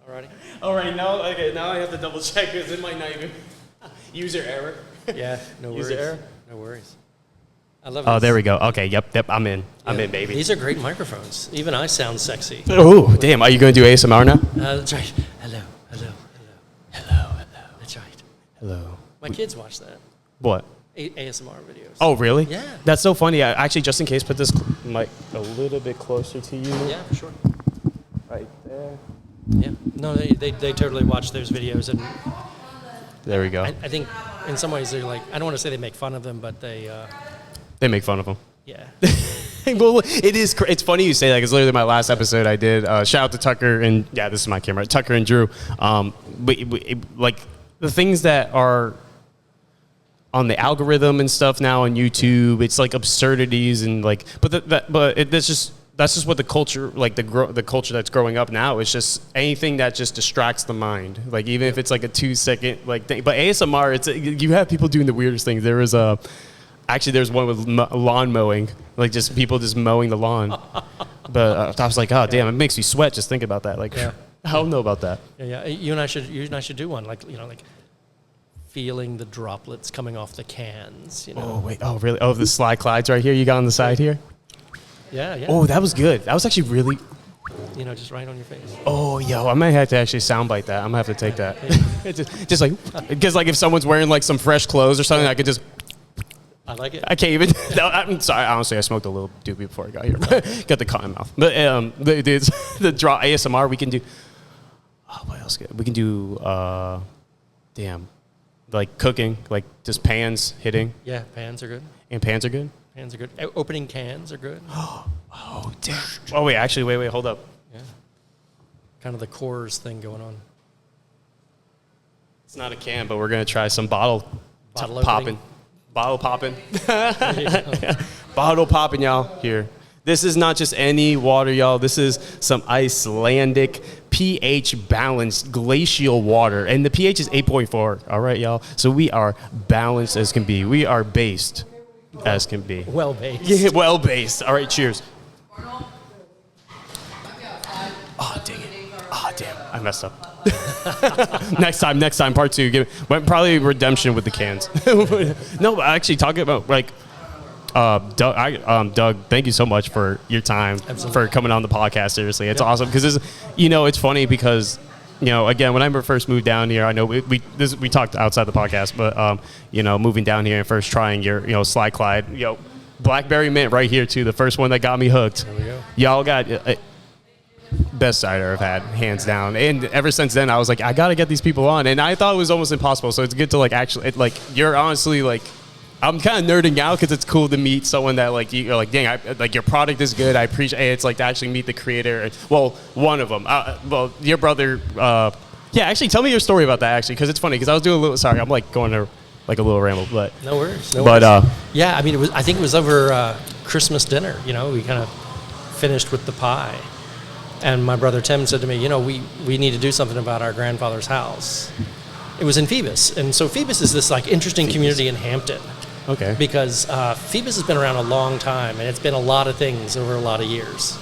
Alrighty. All right, now I have to double check because it might not even user error. Yeah, no worries. User error. No worries. I love. Oh, there we go. Okay, yep, I'm in. I'm in, baby. These are great microphones. Even I sound sexy. Oh, damn! Are you going to do ASMR now? That's right. Hello. That's right. Hello. My kids watch that. What? ASMR videos. Oh, really? Yeah. That's so funny. I actually, just in case, put this mic a little bit closer to you. Yeah, for sure. Right there. Yeah. No, they totally watch those videos, and There we go. I think in some ways they're like, I don't want to say they make fun of them, but they make fun of them. Yeah. Well, it's funny you say that because literally my last episode I did, shout out to Tucker and, yeah, this is my camera, Tucker and Drew. Like the things that are on the algorithm and stuff now on YouTube, it's like absurdities and like, that's just what the culture, like the culture that's growing up now is just anything that just distracts the mind. Like even if it's like a 2-second like thing, but ASMR, you have people doing the weirdest things. There's one with lawn mowing, like just people just mowing the lawn. But I was like, oh damn, it makes me sweat just think about that. Like, I don't know about that. Yeah. You and I should do one, like like feeling the droplets coming off the cans. Oh wait, oh really? Oh, the Slyclydes right here. You got on the side here. Yeah. Oh, that was good. That was actually really. Just right on your face. Oh, yo, I might have to actually soundbite that. I'm gonna have to take that. just like, because like if someone's wearing like some fresh clothes or something, I could just. I like it. I can't even. I'm sorry. Honestly, I smoked a little doobie before I got here. Got the cotton mouth. But the draw ASMR we can do. Oh, what else? We can do. Like cooking, like just pans hitting. Yeah, pans are good. And pans are good. Pans are good. Opening cans are good. Oh damn. Oh wait, actually, wait, hold up. Yeah. Kind of the Coors thing going on. It's not a can, but we're gonna try some bottle popping. Bottle popping. Bottle popping, y'all. Here. This is not just any water, y'all. This is some Icelandic pH-balanced glacial water. And the pH is 8.4. All right, y'all. So we are balanced as can be. We are based as can be. Well-based. Yeah, well-based. All right, cheers. Oh, dang it. Oh, damn. I messed up. Next time, part 2. Probably redemption with the cans. No, but actually talking about, like, Doug, thank you so much for your time. Absolutely. For coming on the podcast. Seriously, it's awesome because it's funny because again when I first moved down here, I know we talked outside the podcast, but moving down here and first trying your Slyclyde, blackberry mint right here too, the first one that got me hooked. There we go. Y'all got best cider I've had, hands down. And ever since then, I was like, I gotta get these people on, and I thought it was almost impossible. So it's good to you're honestly I'm kind of nerding out because it's cool to meet someone that you're like, dang, your product is good. I appreciate it. It's like to actually meet the creator. Well, one of them. Your brother. Actually, tell me your story about that actually, because it's funny. Because I was doing a little. Sorry, I'm going to a little ramble, but no worries. Yeah, I mean, I think it was over Christmas dinner. We kind of finished with the pie, and my brother Tim said to me, we need to do something about our grandfather's house. It was in Phoebus, and so Phoebus is this interesting community in Hampton. Okay. Because Phoebus has been around a long time, and it's been a lot of things over a lot of years.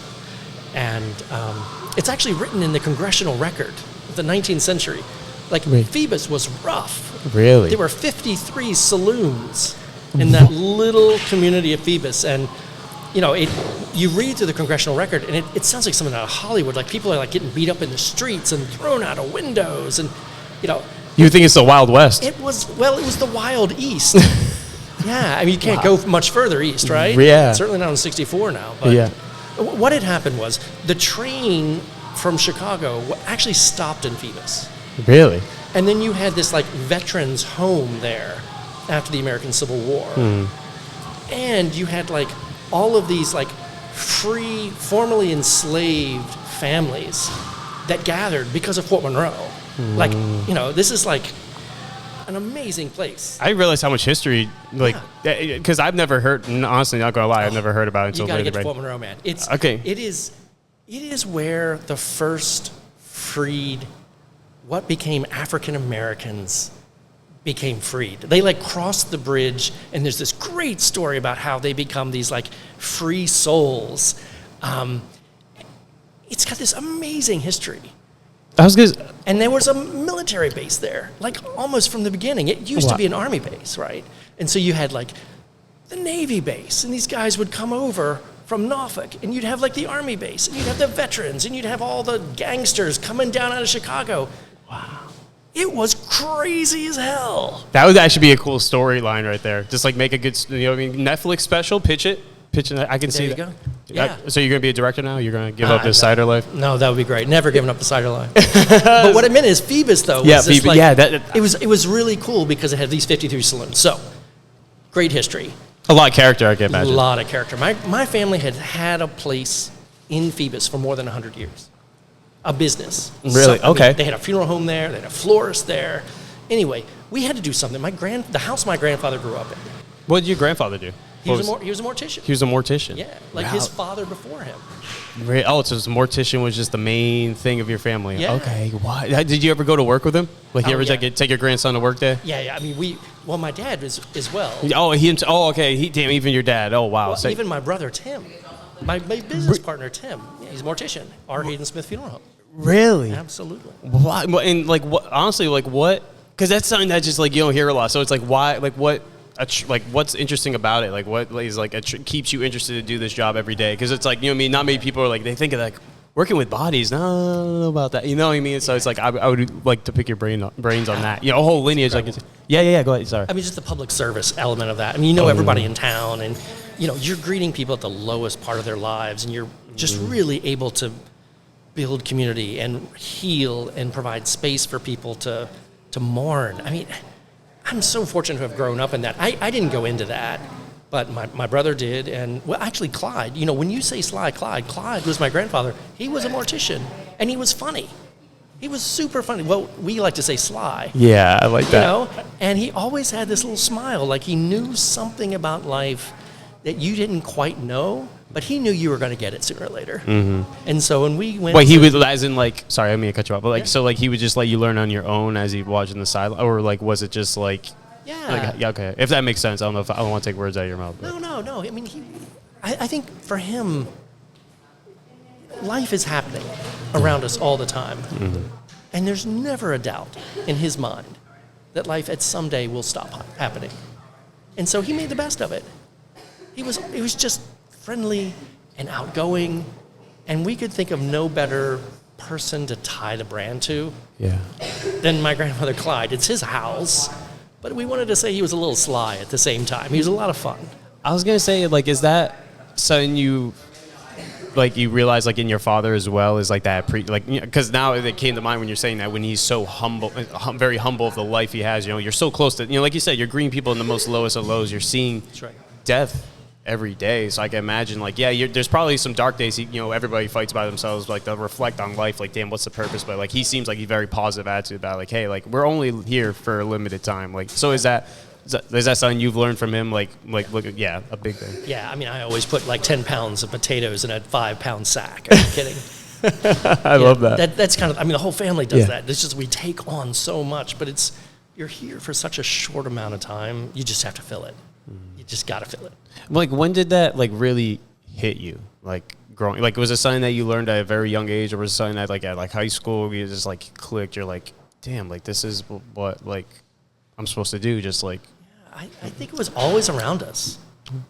And it's actually written in the congressional record of the 19th century. Phoebus was rough. Really? There were 53 saloons in that little community of Phoebus. And, you read through the congressional record, and it sounds like something out of Hollywood. Like, people are, getting beat up in the streets and thrown out of windows. And, You think it's the Wild West? It was the Wild East. Yeah, I mean, you can't go much further east, right? Yeah. Certainly not on 64 now. But yeah. What had happened was the train from Chicago actually stopped in Phoebus. Really? And then you had this, veterans home there after the American Civil War. And you had, all of these, free, formerly enslaved families that gathered because of Fort Monroe. This is, an amazing place. I didn't realize how much history, because I've never heard. Honestly, not gonna lie, I've never heard about it until you gotta later. Get to Fort Monroe, man. It's okay. It is where the first freed, what became African Americans, became freed. They crossed the bridge, and there's this great story about how they become these free souls. It's got this amazing history. I was gonna. And there was a military base there, like almost from the beginning. It used to be an Army base, right? And so you had like the Navy base, and these guys would come over from Norfolk, and you'd have like the Army base, and you'd have the veterans, and you'd have all the gangsters coming down out of Chicago. Wow. It was crazy as hell. That would actually be a cool storyline right there. Just like make a good, Netflix special, pitch it. I can see that. There you go. Yeah. So you're going to be a director now? You're going to give up the cider life? No, that would be great. Never giving up the cider life. But what it meant is Phoebus, though. Yeah, was Phoebus. like, It was really cool because it had these 53 saloons. So, great history. A lot of character, I can imagine. A lot of character. My family had a place in Phoebus for more than 100 years. A business. Really? Okay. They had a funeral home there. They had a florist there. Anyway, we had to do something. The house my grandfather grew up in. What did your grandfather do? He was a mortician. He was a mortician? Yeah, like his father before him. Oh, so the mortician was just the main thing of your family. Yeah. Okay. Why? Did you ever go to work with him? Like, you ever take your grandson to work there? Yeah. I mean, my dad is as well. Oh, okay. Damn, even your dad. Oh, wow. Well, even my brother, Tim. My business partner, Tim. Yeah, he's a mortician. R. Hayden Smith Funeral Home. Really? Absolutely. Why? And, like, what? Honestly, like, what? Because that's something that just, like, you don't hear a lot. So it's like, why? Like, what? Like, what's interesting about it? Like, what is like keeps you interested to do this job every day? Because it's like, you know what I mean? Not many people are like, they think of like working with bodies. No, I don't know about that. You know what I mean? So it's like, I would like to pick your brains on that. You know, a whole lineage. Like, yeah. Go ahead. Sorry. I mean, just the public service element of that. I mean, you know everybody in town, and you're greeting people at the lowest part of their lives, and you're just really able to build community and heal and provide space for people to mourn. I mean, I'm so fortunate to have grown up in that. I didn't go into that, but my brother did. And, well, actually, Clyde, when you say Slyclyde, Clyde was my grandfather. He was a mortician, and he was funny. He was super funny. Well, we like to say Sly. Yeah, I like that. And he always had this little smile, like he knew something about life that you didn't quite know, but he knew you were going to get it sooner or later. Mm-hmm. And so when we went... Wait, he would, as in, like... Sorry, I didn't mean to cut you off. But, like, so, like, he would just let you learn on your own as he watched on the side? Or, like, was it just, like... Yeah. Like, yeah, okay. If that makes sense. I don't want to take words out of your mouth. But. No. I mean, I think for him, life is happening around us all the time. Mm-hmm. And there's never a doubt in his mind that life at some day will stop happening. And so he made the best of it. He was just friendly and outgoing, and we could think of no better person to tie the brand to than my grandmother Clyde. It's his house, but we wanted to say he was a little sly at the same time. He was a lot of fun. I was gonna say, like, is that something you realize, like, in your father as well, is like that because now it came to mind when you're saying that, when he's so humble, very humble of the life he has. You're so close to, like you said, you're greeting people in the most lowest of lows. You're seeing death every day. So I can imagine, like, there's probably some dark days. Everybody fights by themselves. Like, they'll reflect on life. Like, damn, what's the purpose? But, like, he seems like a very positive attitude about, like, hey, like, we're only here for a limited time. Like, so is that something you've learned from him? Like, look, a big thing. Yeah, I mean, I always put like 10 pounds of potatoes in a 5-pound sack. Are you kidding? I love that. That's kind of, I mean, the whole family does that. It's just, we take on so much, but you're here for such a short amount of time. You just have to fill it. You just got to fill it. Like, when did that, like, really hit you? Like, growing, like, was it something that you learned at a very young age, or was it something that, like, at, like, high school, you just, like, clicked? You're like, damn, like, this is what, like, I'm supposed to do, just, like... I think it was always around us.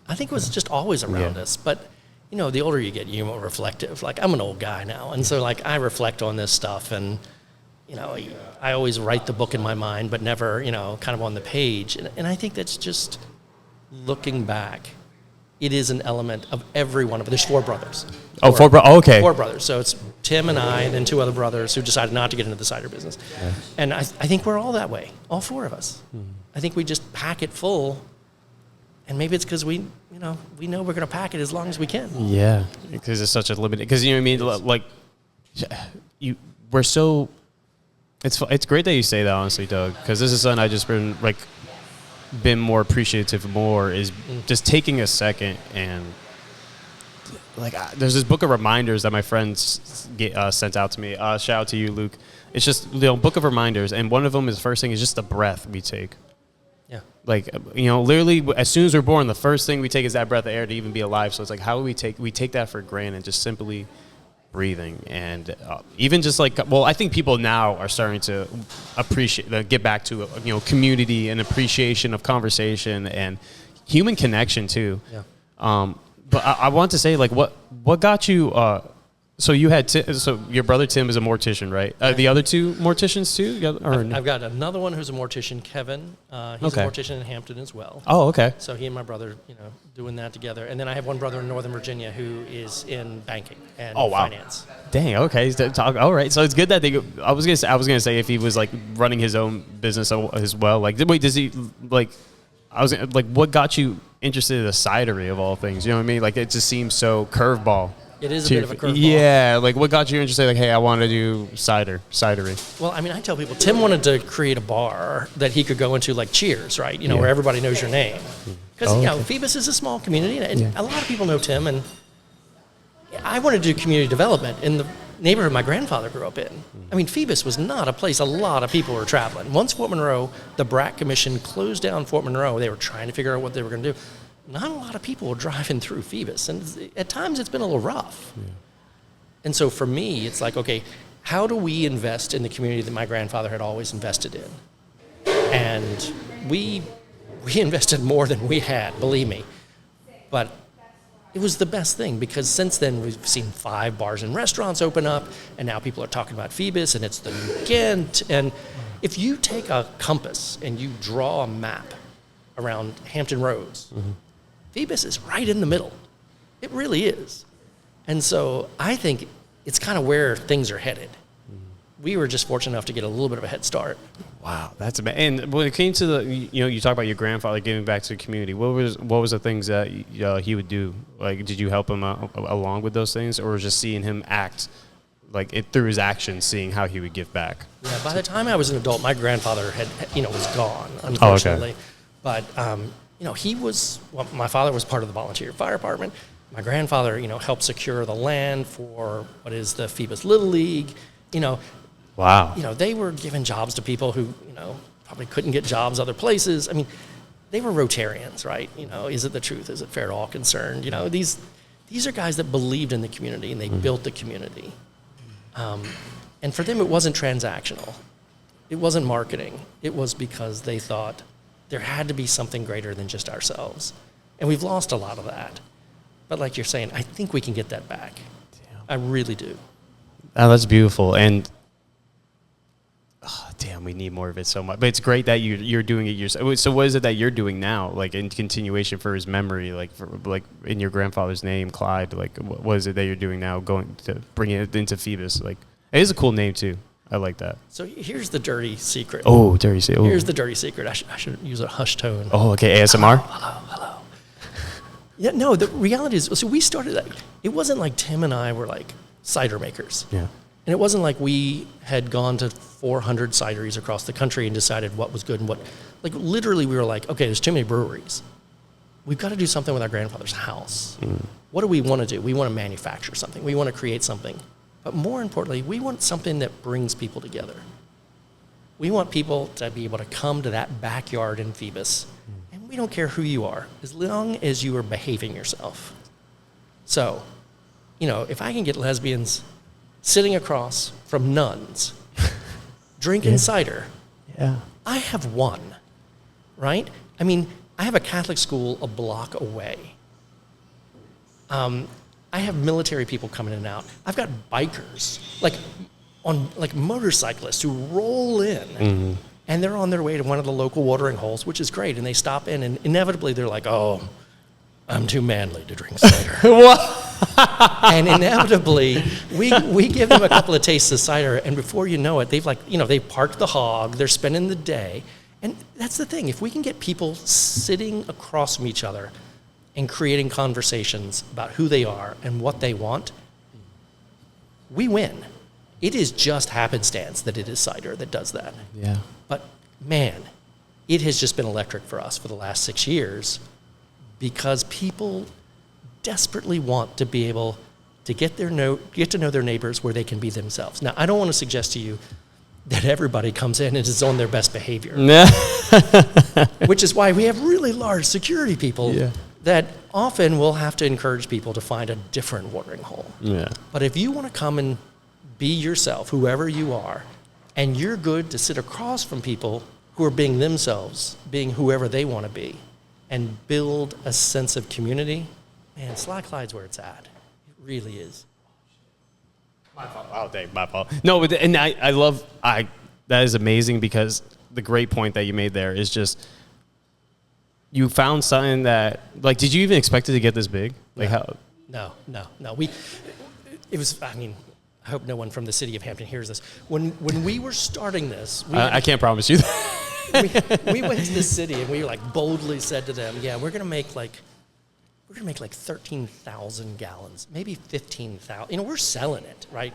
I think it was just always around us. But, the older you get, you're more reflective. Like, I'm an old guy now, and so, like, I reflect on this stuff, and, I always write the book in my mind, but never, kind of on the page. And I think that's just... Looking back, it is an element of every one of them. There's 4 brothers. Four brothers. Okay. 4 brothers. So it's Tim and I, and then 2 other brothers who decided not to get into the cider business. Yeah. And I think we're all that way, all 4 of us. Mm-hmm. I think we just pack it full, and maybe it's because we know we're going to pack it as long as we can. Yeah, because it's such a limited. Because what I mean, like, we're so. It's great that you say that, honestly, Doug. Because this is something I just been more appreciative is just taking a second and, like, there's this book of reminders that my friends sent out to me. Shout out to you, Luke. It's just book of reminders, and one of them is, the first thing is just the breath we take. Yeah. Like, literally, as soon as we're born, the first thing we take is that breath of air to even be alive. So it's like, how do we take that for granted? Just simply breathing, and even just like, well, I think people now are starting to appreciate, get back to community and appreciation of conversation and human connection too. Yeah. But I want to say, like, what got you? So you had so your brother Tim is a mortician, right? The other two morticians too? I've got another one who's a mortician, Kevin. He's a mortician in Hampton as well. Oh, okay. So he and my brother, doing that together. And then I have one brother in Northern Virginia who is in banking and finance. Dang. Okay. All right. So it's good that I was gonna say if he was like running his own business as well. Like, wait, does he like? What got you interested in the cidery of all things? You know what I mean? Like, it just seems so curveball. It is a bit of a curveball. Yeah, like what got you interested? Like, hey, I want to do cidery. Well, I mean, I tell people, Tim wanted to create a bar that he could go into like Cheers, right? Where everybody knows your name. Because, Phoebus is a small community, and a lot of people know Tim, and I wanted to do community development in the neighborhood my grandfather grew up in. I mean, Phoebus was not a place a lot of people were traveling. Once Fort Monroe, the BRAC Commission closed down Fort Monroe, they were trying to figure out what they were going to do. Not a lot of people were driving through Phoebus, and at times it's been a little rough. Yeah. And so for me, it's like, okay, how do we invest in the community that my grandfather had always invested in? And we invested more than we had, believe me. But it was the best thing, because since then we've seen 5 bars and restaurants open up, and now people are talking about Phoebus, and it's the new Ghent. And if you take a compass and you draw a map around Hampton Roads, Phoebus is right in the middle. It really is. And so I think it's kind of where things are headed. We were just fortunate enough to get a little bit of a head start. Wow, that's amazing. And when it came to the, you talk about your grandfather giving back to the community. What was the things that he would do? Like, did you help him along with those things, or was just seeing him act, like it through his actions, seeing how he would give back? Yeah, by the time I was an adult, my grandfather was gone, unfortunately. Oh, okay. But my father was part of the volunteer fire department. My grandfather, helped secure the land for what is the Phoebus Little League. Wow. They were giving jobs to people who, probably couldn't get jobs other places. I mean, they were Rotarians, right? Is it the truth? Is it fair to all concerned? These are guys that believed in the community, and they built the community. And for them, it wasn't transactional. It wasn't marketing. It was because they thought there had to be something greater than just ourselves. And we've lost a lot of that. But like you're saying, I think we can get that back. Damn. I really do. Oh, that's beautiful. And we need more of it so much. But it's great that you're doing it yourself. So what is it that you're doing now, like in continuation for his memory, like in your grandfather's name, Clyde? Like, what is it that you're doing now, going to bring it into Phoebus? Like, it is a cool name too. I like that. So here's the dirty secret. Oh, dirty secret. Here's the dirty secret. I should use a hush tone. Oh, okay. ASMR? Hello. Yeah, no, the reality is, so we started, it wasn't like Tim and I were like cider makers. Yeah. And it wasn't like we had gone to 400 cideries across the country and decided what was good and what, like literally we were like, okay, there's too many breweries. We've got to do something with our grandfather's house. What do we want to do? We want to manufacture something. We want to create something. But more importantly, we want something that brings people together. We want people to be able to come to that backyard in Phoebus, and we don't care who you are, as long as you are behaving yourself. So, if I can get lesbians sitting across from nuns, drinking cider, I have won, right? I mean, I have a Catholic school a block away. I have military people coming in and out. I've got bikers, like motorcyclists who roll in, and they're on their way to one of the local watering holes, which is great, and they stop in, and inevitably they're like, oh, I'm too manly to drink cider. What? And inevitably, we give them a couple of tastes of cider, and before you know it, they've parked the hog, they're spending the day. And that's the thing. If we can get people sitting across from each other and creating conversations about who they are and what they want, we win. It is just happenstance that it is cider that does that. Yeah. But man, it has just been electric for us for the last 6 years, because people desperately want to be able to get to know their neighbors where they can be themselves. Now, I don't want to suggest to you that everybody comes in and is on their best behavior, which is why we have really large security people that often we'll have to encourage people to find a different watering hole. Yeah. But if you want to come and be yourself, whoever you are, and you're good to sit across from people who are being themselves, being whoever they want to be, and build a sense of community, man, Slyclyde's where it's at. It really is. My fault. Oh, dang, my fault. No, but and I love that is amazing because the great point that you made there is just you found something that like did you even expect it to get this big? Like how? No. It was. I mean, I hope no one from the city of Hampton hears this. When we were starting this, I can't promise you that. we went to the city and we like boldly said to them, yeah, we're gonna make like 13,000 gallons, maybe 15,000. You know, we're selling it, right?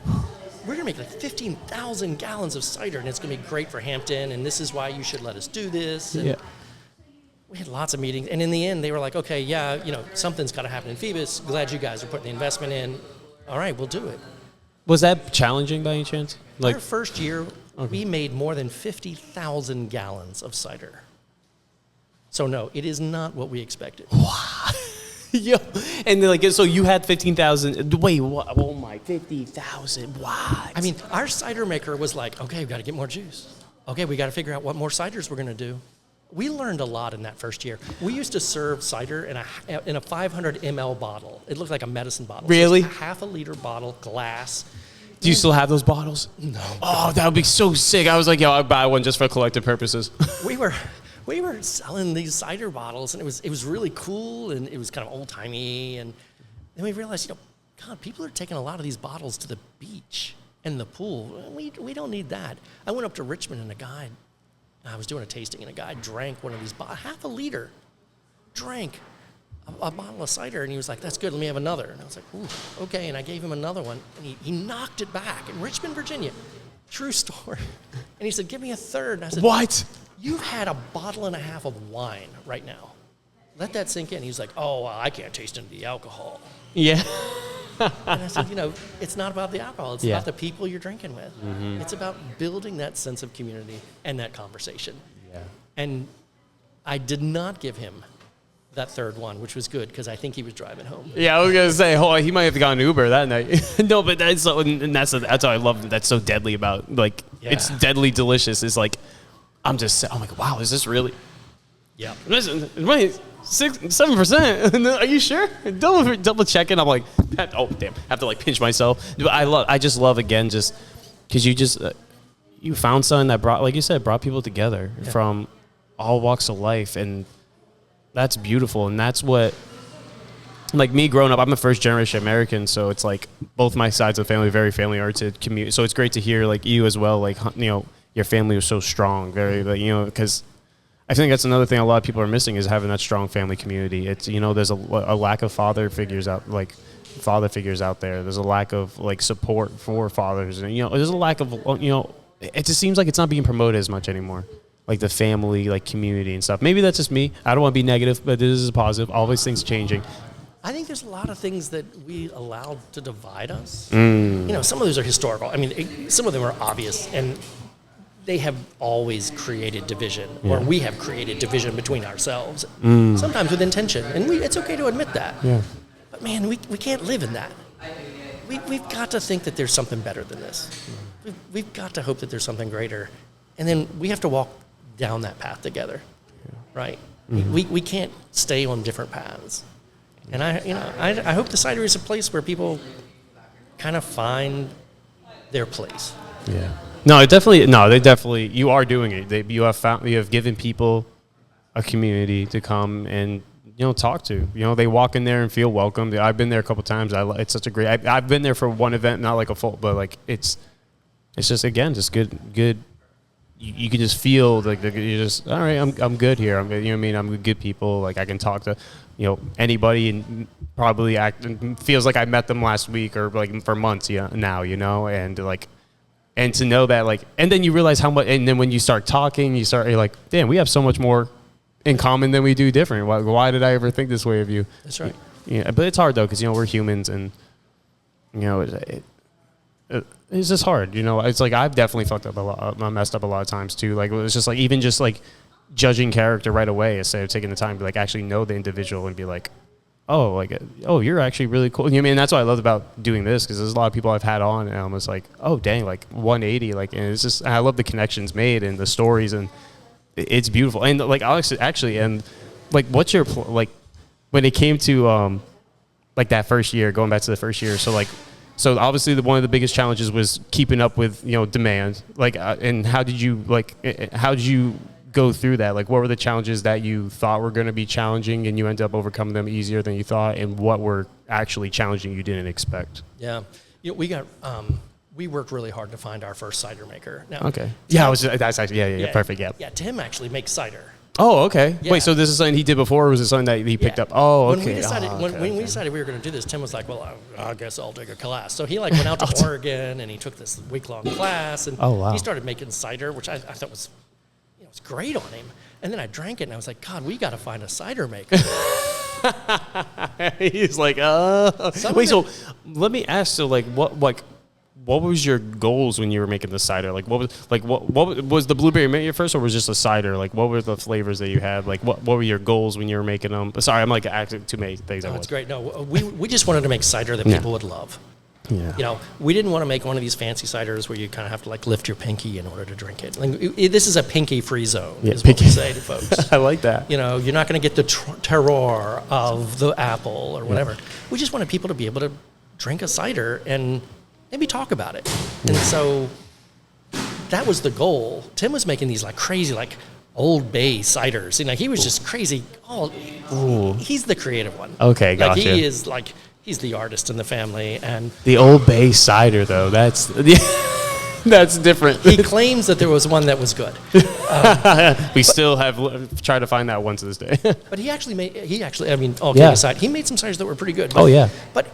We're gonna make like 15,000 gallons of cider, and it's gonna be great for Hampton. And this is why you should let us do this. And we had lots of meetings, and in the end, they were like, okay, yeah, you know, something's got to happen in Phoebus. Glad you guys are putting the investment in. All right, we'll do it. Was that challenging by any chance? Like our first year, we made more than 50,000 gallons of cider. So no, it is not what we expected. Wow. Yo, and like, so you had 15,000. Wait, what? Oh my, 50,000. What? I mean, our cider maker was like, okay, we got to get more juice. Okay, we got to figure out what more ciders we're going to do. We learned a lot in that first year. We used to serve cider in a 500 ml bottle. It looked like a medicine bottle. Really? So it's a half a liter bottle, glass. Do you still have those bottles? No. Oh, that would be so sick. I was like, yo, I'd buy one just for collective purposes. We were selling these cider bottles, and it was really cool, and it was kind of old timey. And then we realized, you know, God, people are taking a lot of these bottles to the beach and the pool. We don't need that. I went up to Richmond, and I was doing a tasting, and a guy drank one of these bottles, half a liter, drank a bottle of cider, and he was like, that's good, let me have another. And I was like, ooh, okay, and I gave him another one, and he knocked it back in Richmond, Virginia. True story. And he said, give me a third. And I said, what? You've had a bottle and a half of wine right now. Let that sink in. He was like, oh, well, I can't taste into the alcohol. Yeah. And I said, you know, it's not about the alcohol. It's about the people you're drinking with. Mm-hmm. It's about building that sense of community and that conversation. Yeah. And I did not give him that third one, which was good because I think he was driving home. Yeah, I was gonna say, he might have gotten Uber that night. No, but that's what I love. That's so deadly about it's deadly delicious. It's like I'm like, wow, is this really? Yeah. Listen, right. 7%. Are you sure? Double checking. I'm like, oh damn, I have to like pinch myself. I just love again, just because you found something that brought, like you said, brought people together from all walks of life, and that's beautiful. And that's what, like me growing up, I'm a first generation American, so it's like both my sides of the family very family oriented community. So it's great to hear like you as well, like your family was so strong, very because I think that's another thing a lot of people are missing is having that strong family community. It's there's a lack of father figures out there. There's a lack of like support for fathers, and there's a lack of it just seems like it's not being promoted as much anymore. Like the family, like community and stuff. Maybe that's just me. I don't want to be negative, but this is positive. All these things changing. I think there's a lot of things that we allowed to divide us. Some of those are historical. I mean, some of them are obvious, and they have always created division, or we have created division between ourselves, sometimes with intention. And it's okay to admit that. Yeah. But man, we can't live in that. We've got to think that there's something better than this. We've got to hope that there's something greater. And then we have to walk down that path together, right? We can't stay on different paths. And I hope the cidery is a place where people kind of find their place. Yeah. They definitely, you are doing it. You have given people a community to come and, talk to. They walk in there and feel welcome. I've been there a couple times. It's such a great, I've been there for one event, not like a full, but like, it's just, again, just good. You can just feel like you're just, all right, I'm good here. I'm good. I'm with good people. Like I can talk to, anybody and probably feels like I met them last week or like for months now, and like, and to know that, like, and then you realize how much, and then when you start talking, you're like, damn, we have so much more in common than we do different. Why did I ever think this way of you? That's right. Yeah, but it's hard though, because we're humans, and it's just hard. It's like I've definitely fucked up a lot. I messed up a lot of times too. Like it was just like even just like judging character right away instead of taking the time to like actually know the individual and be like, oh, like, oh, you're actually really cool. You know, I mean, that's what I love about doing this, because there's a lot of people I've had on, and I'm just like, oh, dang, like 180, like, and it's just, I love the connections made and the stories, and it's beautiful. And like, Alex, actually, and like, what's your like when it came to like that first year, going back to the first year? So like, so obviously one of the biggest challenges was keeping up with, you know, demand. Like, and how did you go through that? Like, what were the challenges that you thought were going to be challenging and you ended up overcoming them easier than you thought, and what were actually challenging you didn't expect? Yeah, you know, we worked really hard to find our first cider maker. Now, okay. Yeah, that's actually yeah, perfect. Yeah. Yeah, Tim actually makes cider. Oh, okay. Yeah. Wait, so this is something he did before, or was it something that he picked up? Oh, okay. When we decided, when we decided we were going to do this, Tim was like, well, I guess I'll take a class. So he like went out to Oregon, and he took this week-long class, and he started making cider, which I thought was, you know, it was great on him. And then I drank it, and I was like, God, we got to find a cider maker. He's like, wait, so let me ask, so like, what was your goals when you were making the cider? Like, what was the blueberry mint your first, or was it just a cider? Like, what were the flavors that you had? Like, what were your goals when you were making them? Sorry, I'm like asking too many things. No, it's great. No, we just wanted to make cider that people would love. Yeah. You know, we didn't want to make one of these fancy ciders where you kind of have to like lift your pinky in order to drink it. Like, this is a pinky-free zone, is what we say to folks. I like that. You know, you're not going to get the terroir of the apple or whatever. We just wanted people to be able to drink a cider and maybe talk about it. And so that was the goal. Tim was making these like crazy, like Old Bay ciders. You know, he was just crazy. He's the creative one. Okay, gotcha. Like he is like, he's the artist in the family. And the Old Bay cider, though, that's that's different. He claims that there was one that was good. We still have tried to find that one to this day. But he actually, I mean, all kidding aside, he made some ciders that were pretty good. But, But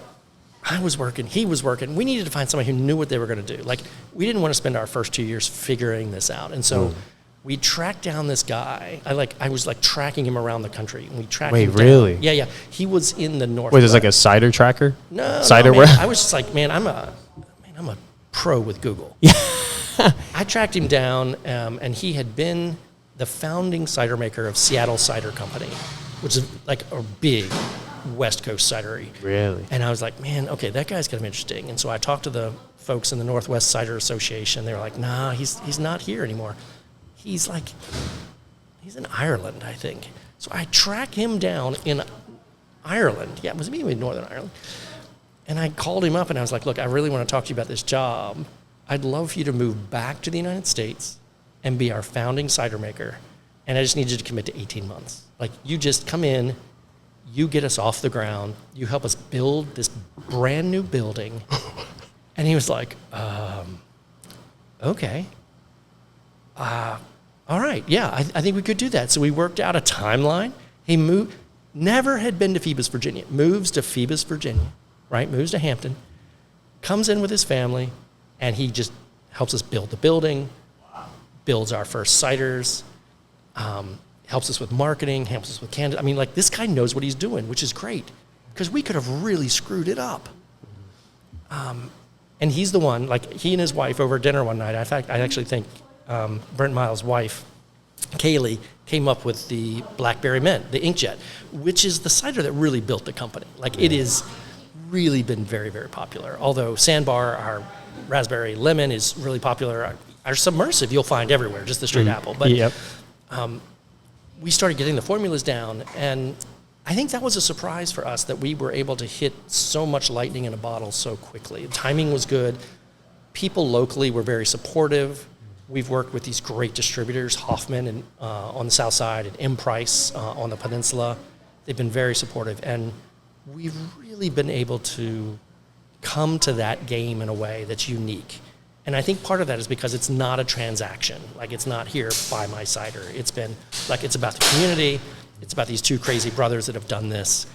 I was working, he was working. We needed to find somebody who knew what they were going to do. Like, we didn't want to spend our first 2 years figuring this out. And so we tracked down this guy. I was like tracking him around the country. And we tracked him down. Really? Yeah. He was in the Northwest. Wait, there's like a cider tracker? No. Cider man, I was just like, man, I'm a pro with Google. Yeah. I tracked him down, and he had been the founding cider maker of Seattle Cider Company, which is like a big West Coast cidery. Really? And I was like, man, okay, that guy's going to be interesting. And so I talked to the folks in the Northwest Cider Association. They were like, nah, he's not here anymore. He's in Ireland, I think. So I track him down in Ireland. Yeah, it was maybe Northern Ireland. And I called him up, and I was like, look, I really want to talk to you about this job. I'd love for you to move back to the United States and be our founding cider maker. And I just need you to commit to 18 months. Like, you just come in, you get us off the ground, you help us build this brand new building. And he was like, okay. All right, yeah, I think we could do that. So we worked out a timeline. He never had been to Phoebus, Virginia. Moves to Phoebus, Virginia, right? Moves to Hampton, comes in with his family, and he just helps us build the building, builds our first ciders, helps us with marketing, helps us with candidates. I mean, like, this guy knows what he's doing, which is great, because we could have really screwed it up. And he's the one, like, he and his wife over dinner one night, in fact, I actually think Brent Miles' wife, Kaylee, came up with the Blackberry Mint, the inkjet, which is the cider that really built the company. Like, it has really been very, very popular. Although Sandbar, our raspberry lemon, is really popular. Our submersive you'll find everywhere, just the straight apple. But we started getting the formulas down, and I think that was a surprise for us that we were able to hit so much lightning in a bottle so quickly. The timing was good. People locally were very supportive. We've worked with these great distributors, Hoffman and, on the south side, and M. Price on the peninsula. They've been very supportive, and we've really been able to come to that game in a way that's unique. And I think part of that is because it's not a transaction. Like, it's not, here, buy my cider. It's been, like, it's about the community. It's about these two crazy brothers that have done this.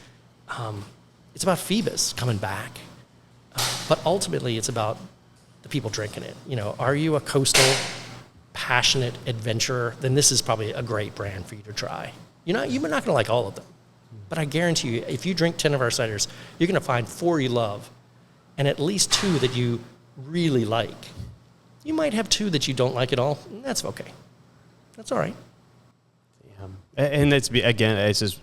It's about Phoebus coming back. But ultimately, it's about the people drinking it. You know, are you a coastal, passionate adventurer? Then this is probably a great brand for you to try. You're not going to like all of them. But I guarantee you, if you drink 10 of our ciders, you're going to find 4 you love, and at least 2 that you really like. You might have 2 that you don't like at all, and that's okay. That's all right. And it's, again, it's just,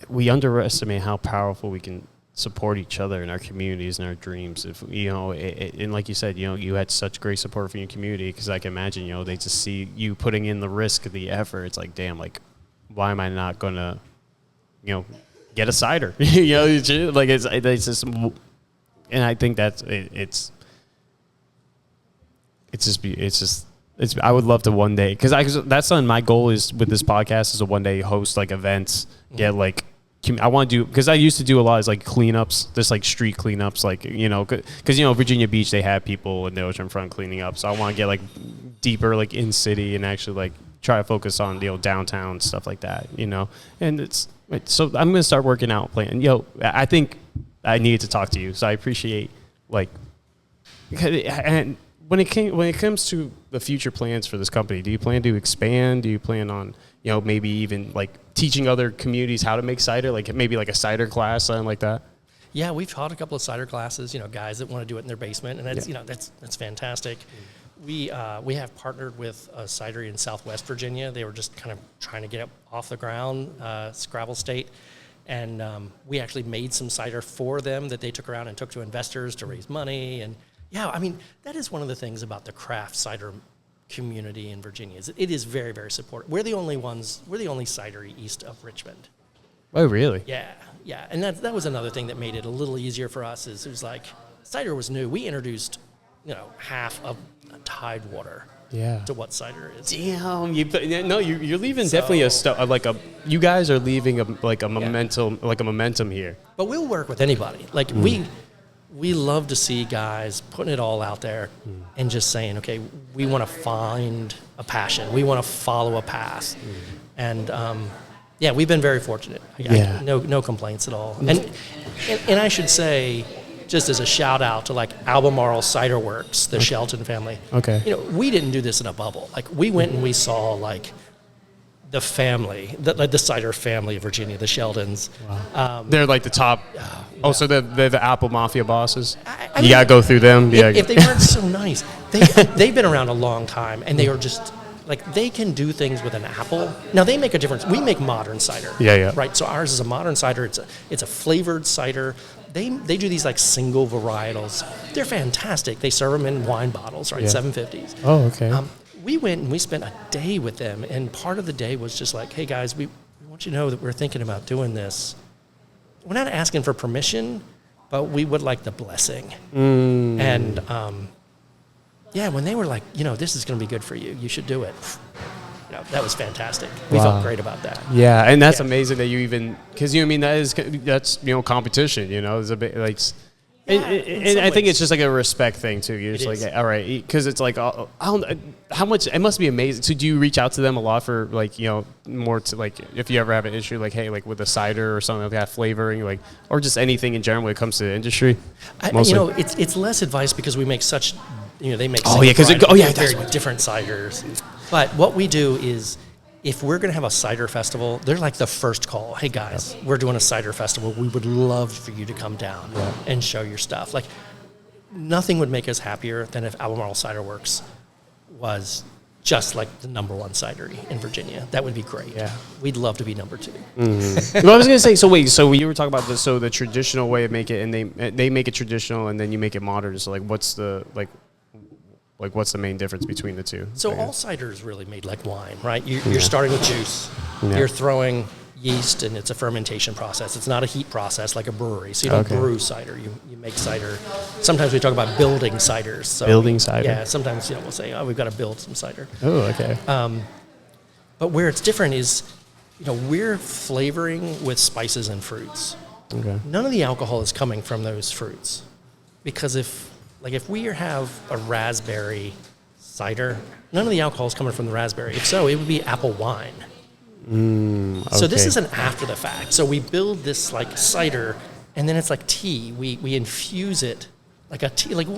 we underestimate how powerful we can support each other in our communities and our dreams. If and like you said, you had such great support from your community, because I can imagine, they just see you putting in the risk, the effort. It's like, damn, like, why am I not gonna, get a cider? Like it's just, and I think that's it's I would love to one day, because that's something my goal is with this podcast, is to one day host like events, get like, I want to do, because I used to do a lot, is like cleanups, just like street cleanups, like, because Virginia Beach, they have people in the oceanfront cleaning up, so I want to get like deeper, like in city, and actually like try to focus on downtown stuff like that, and so I'm gonna start working out, playing. I think I needed to talk to you, so I appreciate like, and when it comes to the future plans for this company, do you plan to expand? Do you plan on maybe even like teaching other communities how to make cider, like maybe like a cider class, something like that? Yeah, we've taught a couple of cider classes, guys that want to do it in their basement, and that's that's fantastic. We have partnered with a cidery in Southwest Virginia. They were just kind of trying to get it off the ground, Scrabble State, and we actually made some cider for them that they took around and took to investors to raise money. And yeah, I mean, that is one of the things about the craft cider community in Virginia, is it is very, very supportive. We're the only cidery east of Richmond. Oh, really? Yeah. And that was another thing that made it a little easier for us, is it was like, cider was new. We introduced, half of Tidewater to what cider is. Damn, you're leaving definitely you guys are leaving a momentum here. But we'll work with anybody. Like we love to see guys putting it all out there and just saying, okay, we want to find a passion. We want to follow a path. And, we've been very fortunate. No complaints at all. And I should say, just as a shout out to like Albemarle Ciderworks, the Shelton family. Okay. We didn't do this in a bubble. Like, we went and we saw like the family, the cider family of Virginia, the Sheldons. Wow. They're like the top. So they're the Apple Mafia bosses. You gotta go through them. If they weren't so nice, they've been around a long time, and they are just like, they can do things with an apple. Now they make a difference. We make modern cider. Yeah. Right. So ours is a modern cider. It's a flavored cider. They do these like single varietals. They're fantastic. They serve them in wine bottles, right? 750s. Oh, okay. We went and we spent a day with them, and part of the day was just like, hey guys, we want you to know that we're thinking about doing this. We're not asking for permission, but we would like the blessing. And when they were like, this is going to be good for you, you should do it. That was fantastic. We felt great about that. Yeah, and that's amazing that you even, because that's competition. It's a bit like, and I think it's just like a respect thing too. You're just like, all right, because it's like, I don't how much, it must be amazing. So do you reach out to them a lot for like, more to like, if you ever have an issue like, hey, like with a cider or something like that, flavoring, like, or just anything in general when it comes to the industry? It's less advice, because we make such, they make very different ciders. But what we do is, if we're going to have a cider festival, they're like the first call. Hey guys, we're doing a cider festival. We would love for you to come down and show your stuff. Like, nothing would make us happier than if Albemarle Ciderworks was just like the number one cidery in Virginia. That would be great. Yeah. We'd love to be number 2. Well, I was going to say, so you were talking about this, so the traditional way of make it, and they make it traditional, and then you make it modern. So like, what's the what's the main difference between the two? So all cider is really made like wine, right? You're starting with juice. Yeah. You're throwing yeast, and it's a fermentation process. It's not a heat process like a brewery. So you don't brew cider. You make cider. Sometimes we talk about building ciders. So building cider? Yeah, sometimes we'll say, we've got to build some cider. Oh, okay. But where it's different is, we're flavoring with spices and fruits. Okay. None of the alcohol is coming from those fruits. Because if we have a raspberry cider, none of the alcohol is coming from the raspberry. If so, it would be apple wine. Okay. So this is an after the fact. So we build this like cider, and then it's like tea. We infuse it like a tea, like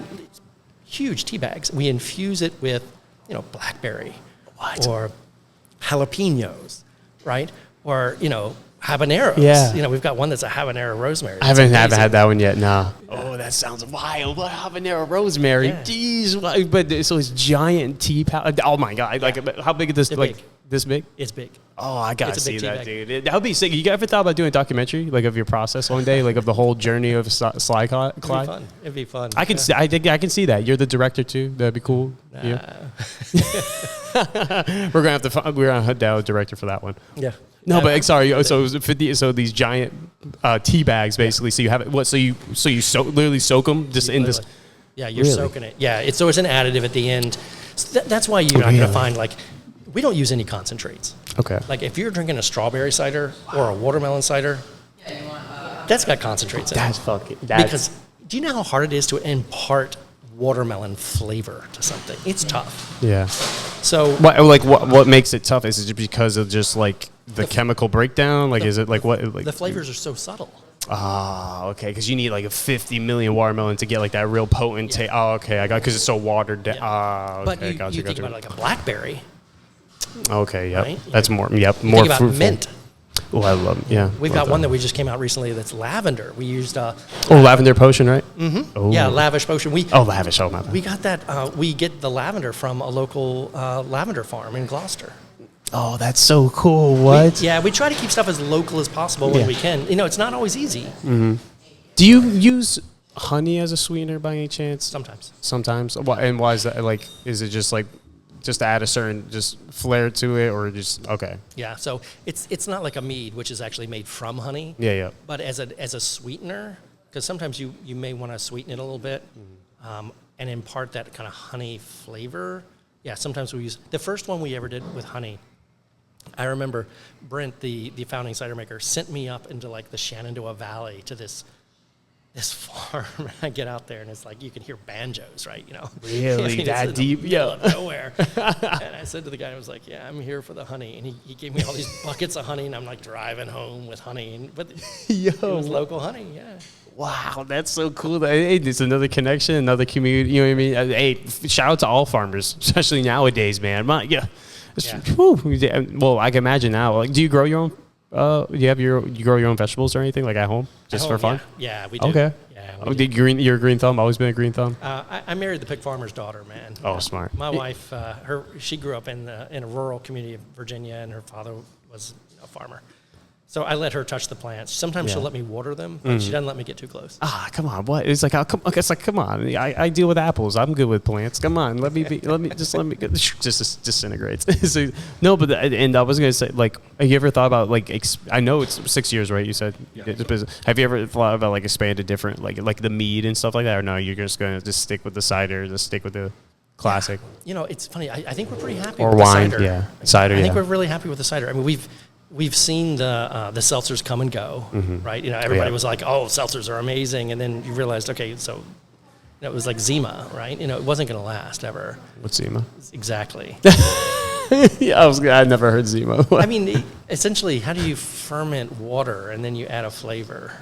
huge tea bags. We infuse it with, blackberry or jalapenos, right? Or, habaneros. Yeah. We've got one that's a habanero rosemary. I haven't had that one yet, no. Oh, that sounds wild. What, habanero rosemary? Yeah. Jeez. But so it's giant tea powder. Oh, my God. Like, how big is this? This big? It's big. Oh, I gotta It's a see big that, tea dude. That would be sick. You ever thought about doing a documentary, like of your process one day, like of the whole journey of Slyclyde? It'd be fun. It'd be fun. I can, I think I can see that. You're the director too. That'd be cool. Nah. Yeah. We're gonna head down a director for that one. Yeah. No, but sorry. So these giant tea bags, basically. So you have it. What? So you literally soak them just in this. Yeah, you're Really? soaking it. Yeah, it's an additive at the end. So that's why you're not going to find we don't use any concentrates. Okay. Like if you're drinking a strawberry cider or a watermelon cider, that's got concentrates in it. That's fucking. Because do you know how hard it is to impart watermelon flavor to something? It's tough. Yeah. So What makes it tough? Is it just because of just like the chemical breakdown? Like, is it like what? Like the flavors are so subtle. Ah, okay. Because you need like a 50 million watermelon to get like that real potent taste. Oh, okay. I got because it's so watered down. Yeah. Ah, okay. But Gotcha. you think about it like a blackberry. Okay. Yep. Right? That's more. Yep. You More think about fruitful. mint. Oh, I love. Yeah. We've got one that we just came out recently that's lavender. We used lavender potion, right? Mm-hmm. Oh. Yeah, lavish potion. Lavish. Oh, my bad. We got that. We get the lavender from a local lavender farm in Gloucester. Oh, that's so cool. What? We try to keep stuff as local as possible when we can. You know, it's not always easy. Mm-hmm. Do you use honey as a sweetener by any chance? Sometimes. Sometimes. And why is that? Like, is it just like just to add a certain just flair to it, or just okay? Yeah. So it's not like a mead, which is actually made from honey. Yeah. But as a sweetener, because sometimes you may want to sweeten it a little bit, and impart that kind of honey flavor. Yeah. Sometimes we use the first one we ever did with honey. I remember Brent, the founding cider maker, sent me up into like the Shenandoah Valley to this farm. And I get out there and it's like you can hear banjos, right? You know, Really, that deep? Yeah, nowhere. And I said to the guy, I was like, "Yeah, I'm here for the honey." And he gave me all these buckets of honey, and I'm like driving home with honey, but it was local honey. Yeah. Wow, that's so cool. Hey, it's another connection, another community. You know what I mean? Hey, shout out to all farmers, especially nowadays, man. Yeah. Well, I can imagine now. Like, do you grow your own? You grow your own vegetables or anything like at home, just for fun? Yeah, we do. Okay. Yeah. You're a green thumb. Always been a green thumb. I married the pig farmer's daughter, man. Oh, smart. My wife, she grew up in a rural community of Virginia, and her father was a farmer. So I let her touch the plants. Sometimes she'll let me water them, but she doesn't let me get too close. Ah, come on! What? It's like, come on! I deal with apples. I'm good with plants. Come on, let me just disintegrates. So, no, but and I was gonna say, like, have you ever thought about like? I know it's 6 years, right? You said. Yeah. Have you ever thought about like expanded different, like the mead and stuff like that, or no? You're just gonna just stick with the cider, just stick with the classic. You know, it's funny. I think we're pretty happy. Or with wine, the cider. yeah, cider. I think we're really happy with the cider. I mean, We've seen the seltzers come and go, right? You know, everybody was like, "Oh, seltzers are amazing," and then you realized, okay, so it was like Zima, right? You know, it wasn't going to last ever. What's Zima? Exactly. Yeah, I'd never heard Zima. I mean, essentially, how do you ferment water and then you add a flavor?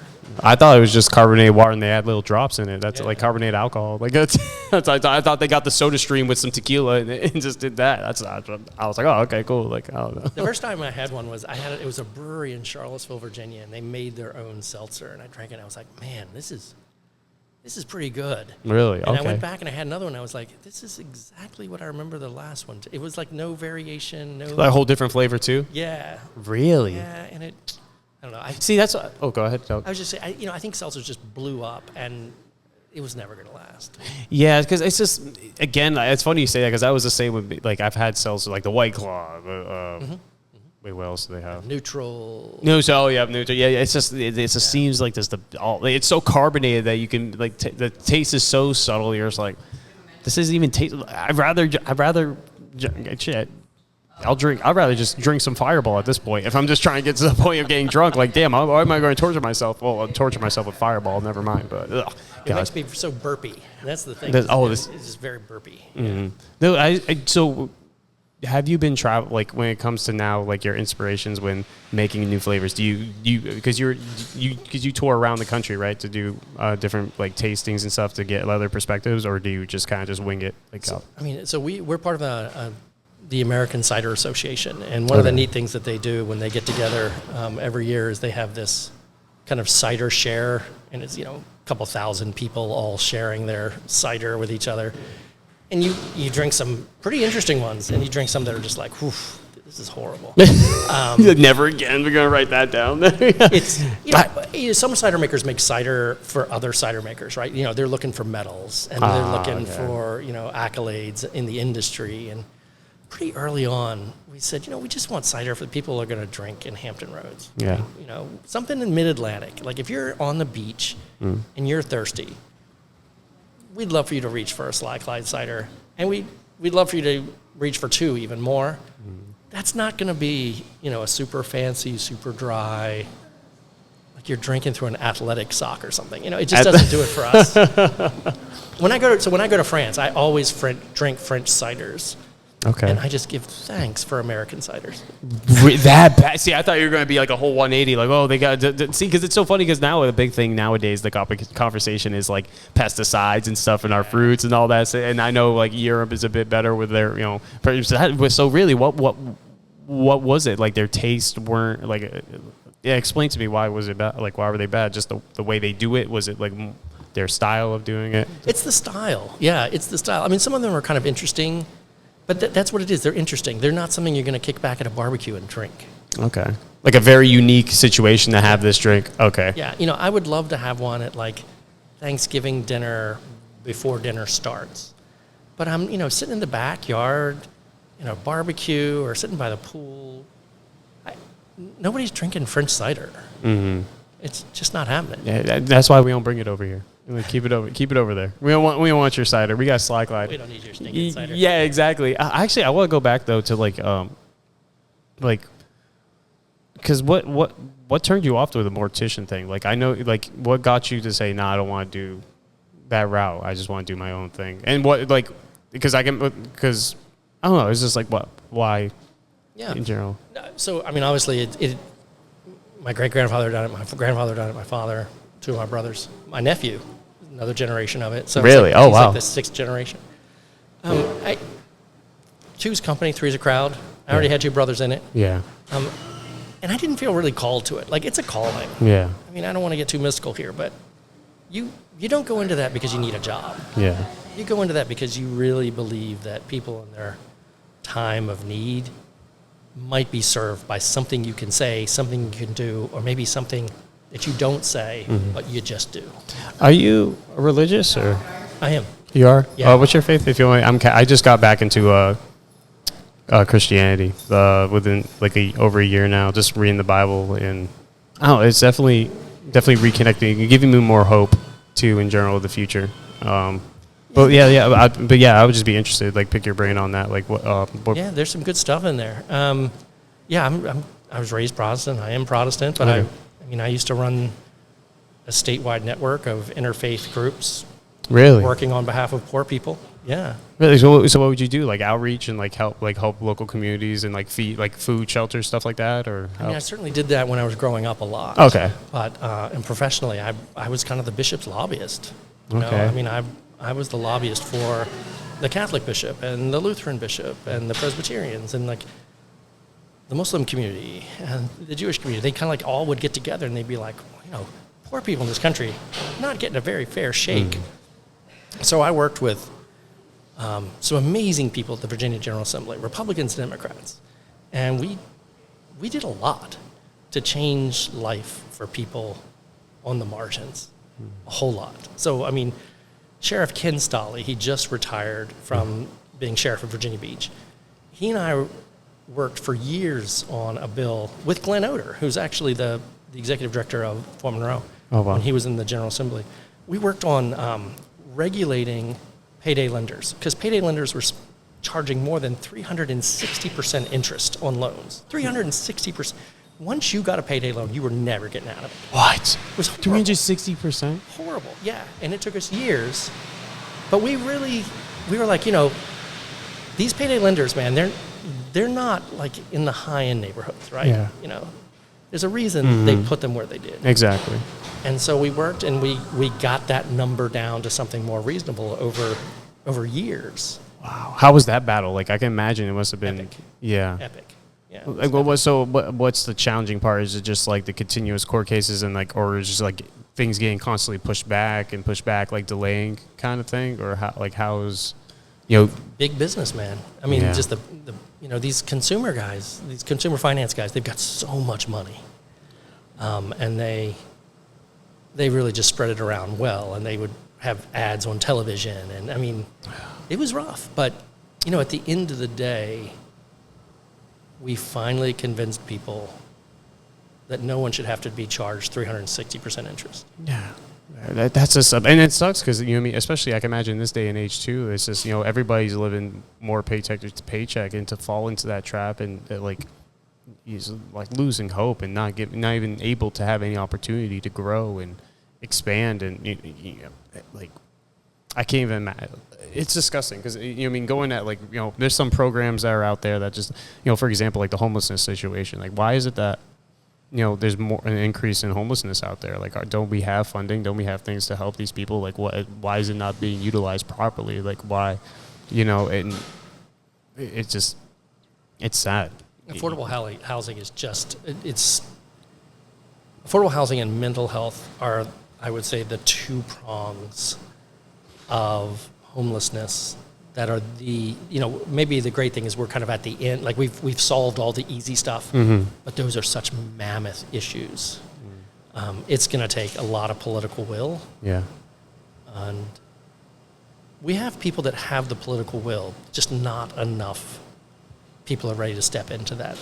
I thought it was just carbonated water and they add little drops in it. That's like carbonated alcohol. Like I thought they got the soda stream with some tequila and just did that. I was like, oh, okay, cool. Like, I don't know. The first time I had one was it was a brewery in Charlottesville, Virginia, and they made their own seltzer, and I drank it and I was like, man, this is pretty good. Really? And okay. I went back and I had another one. And I was like, this is exactly what I remember the last one. It was like no variation, no. Like a whole different flavor too. Yeah. Really? Yeah, and I don't know. See, that's. Oh, go ahead. I was just saying, I think seltzers just blew up, and it was never going to last. Yeah, because it's just, again, it's funny you say that because that was the same with me. Like, I've had seltzer, like the White Claw. Wait, what else do they have? Neutral. Neutral. Yeah, it's just, it just seems like it's so carbonated that you can, like, the taste is so subtle. You're just like, this isn't even taste. I'd rather, shit. I'd rather just drink some Fireball at this point. If I'm just trying to get to the point of getting drunk, like, damn, why am I going to torture myself? Well, I'll torture myself with Fireball, never mind. But it makes me so burpy. That's the thing. It's just very burpy. Mm-hmm. No, so have you been like when it comes to now, like your inspirations when making new flavors? Do you because you tour around the country, right, to do different like tastings and stuff to get other perspectives, or do you just kind of just wing it? Like, we're part of the American Cider Association, and one of the neat things that they do when they get together every year is they have this kind of cider share, and it's a couple thousand people all sharing their cider with each other, and you drink some pretty interesting ones, and you drink some that are just like, whew, this is horrible. Never again. We're gonna write that down. It's some cider makers make cider for other cider makers, right? They're looking for medals and they're looking for accolades in the industry. And pretty early on, we said, we just want cider for the people who are going to drink in Hampton Roads. Yeah. Something in Mid-Atlantic. Like if you're on the beach and you're thirsty, we'd love for you to reach for a Slyclyde cider, and we'd love for you to reach for two even more. That's not going to be, a super fancy, super dry, like you're drinking through an athletic sock or something. It just doesn't do it for us. When I go to France, I always drink French ciders. Okay. And I just give thanks for American ciders. That bad? See, I thought you were going to be like a whole 180. Like, oh, they got see, because it's so funny. Because now the big thing nowadays, the conversation is like pesticides and stuff in our fruits and all that. And I know like Europe is a bit better with their, So really, what was it? Like their taste weren't like. Yeah, explain to me why was it bad? Like why were they bad? Just the way they do it? Was it like their style of doing it? It's the style. Yeah, it's the style. I mean, some of them are kind of interesting. But that's what it is. They're interesting. They're not something you're going to kick back at a barbecue and drink. Okay. Like a very unique situation to have this drink. Okay. Yeah. I would love to have one at like Thanksgiving dinner before dinner starts. But I'm, sitting in the backyard, barbecue or sitting by the pool. Nobody's drinking French cider. Mm-hmm. It's just not happening. Yeah, that's why we don't bring it over here. Keep it over there. We don't want your cider. We got Slyclyde. We don't need your stinking cider. Yeah, exactly. Actually, I want to go back though to because what turned you off to the mortician thing? Like I know, like what got you to say, I don't want to do that route. I just want to do my own thing. And because I don't know. It's just like why? Yeah. In general. So I mean, obviously, my great grandfather done it. My grandfather done it. My father, two of my brothers, my nephew. Another generation of it. So really? He's Wow. like the sixth generation. Two's company, three's a crowd. I already had two brothers in it. Yeah. And I didn't feel really called to it. Like, it's a calling. Yeah. I mean, I don't want to get too mystical here, but you don't go into that because you need a job. Yeah. You go into that because you really believe that people in their time of need might be served by something you can say, something you can do, or maybe something that you don't say, but you just do. Are you religious or? I am. You are? Yeah. What's your faith? If you want, I just got back into Christianity within over a year now, just reading the Bible, and it's definitely reconnecting, giving me more hope too in general of the future. But I would just be interested, like pick your brain on that, like what. Yeah, there's some good stuff in there. I was raised Protestant. I am Protestant, but okay. I used to run a statewide network of interfaith groups. Really? Working on behalf of poor people. Yeah. Really? So what would you do? Like outreach and help local communities and feed food, shelter, stuff like that, or? I certainly did that when I was growing up a lot. Okay. But and professionally, I was kind of the bishop's lobbyist. Okay. I was the lobbyist for the Catholic bishop and the Lutheran bishop and the Presbyterians and the Muslim community and the Jewish community. They kind of all would get together and they'd be like, poor people in this country not getting a very fair shake. So I worked with some amazing people at the Virginia General Assembly, Republicans and Democrats. And we did a lot to change life for people on the margins, a whole lot. So, Sheriff Ken Stolley, he just retired from being sheriff of Virginia Beach. He and I worked for years on a bill with Glenn Oder, who's actually the executive director of Fort Monroe. Oh, wow. When he was in the General Assembly. We worked on regulating payday lenders, because payday lenders were charging more than 360% interest on loans. 360%. Once you got a payday loan, you were never getting out of it. What? It was 360%? Horrible, yeah. And it took us years. But we were like, these payday lenders, man, they're not in the high-end neighborhoods, right? Yeah. There's a reason they put them where they did. Exactly. And so we worked, and we got that number down to something more reasonable over years. Wow. How was that battle? I can imagine it must have been. Epic. Yeah. Epic. Yeah. What's the challenging part? Is it just the continuous court cases and or is it just things getting constantly pushed back, delaying kind of thing, or how is? big businessman. I mean, Yeah. just the these consumer guys, these consumer finance guys, they've got so much money, and they really just spread it around well, and they would have ads on television, and I mean, it was rough. But at the end of the day, we finally convinced people that no one should have to be charged 360% interest. Yeah. That's just, and it sucks because especially I can imagine this day and age too. It's just everybody's living more paycheck to paycheck, and to fall into that trap and he's like losing hope and not even able to have any opportunity to grow and expand, and like I can't even. It's disgusting because going at there's some programs that are out there that just for example like the homelessness situation. Like why is it that there's more an increase in homelessness out there? Like, don't we have funding? Don't we have things to help these people? Like, why is it not being utilized properly? Like, why, and it's sad. Affordable housing is affordable housing and mental health are, I would say, the two prongs of homelessness that are maybe the great thing is we're kind of at the end, like we've solved all the easy stuff, but those are such mammoth issues. It's going to take a lot of political will. Yeah. And we have people that have the political will, just not enough people are ready to step into that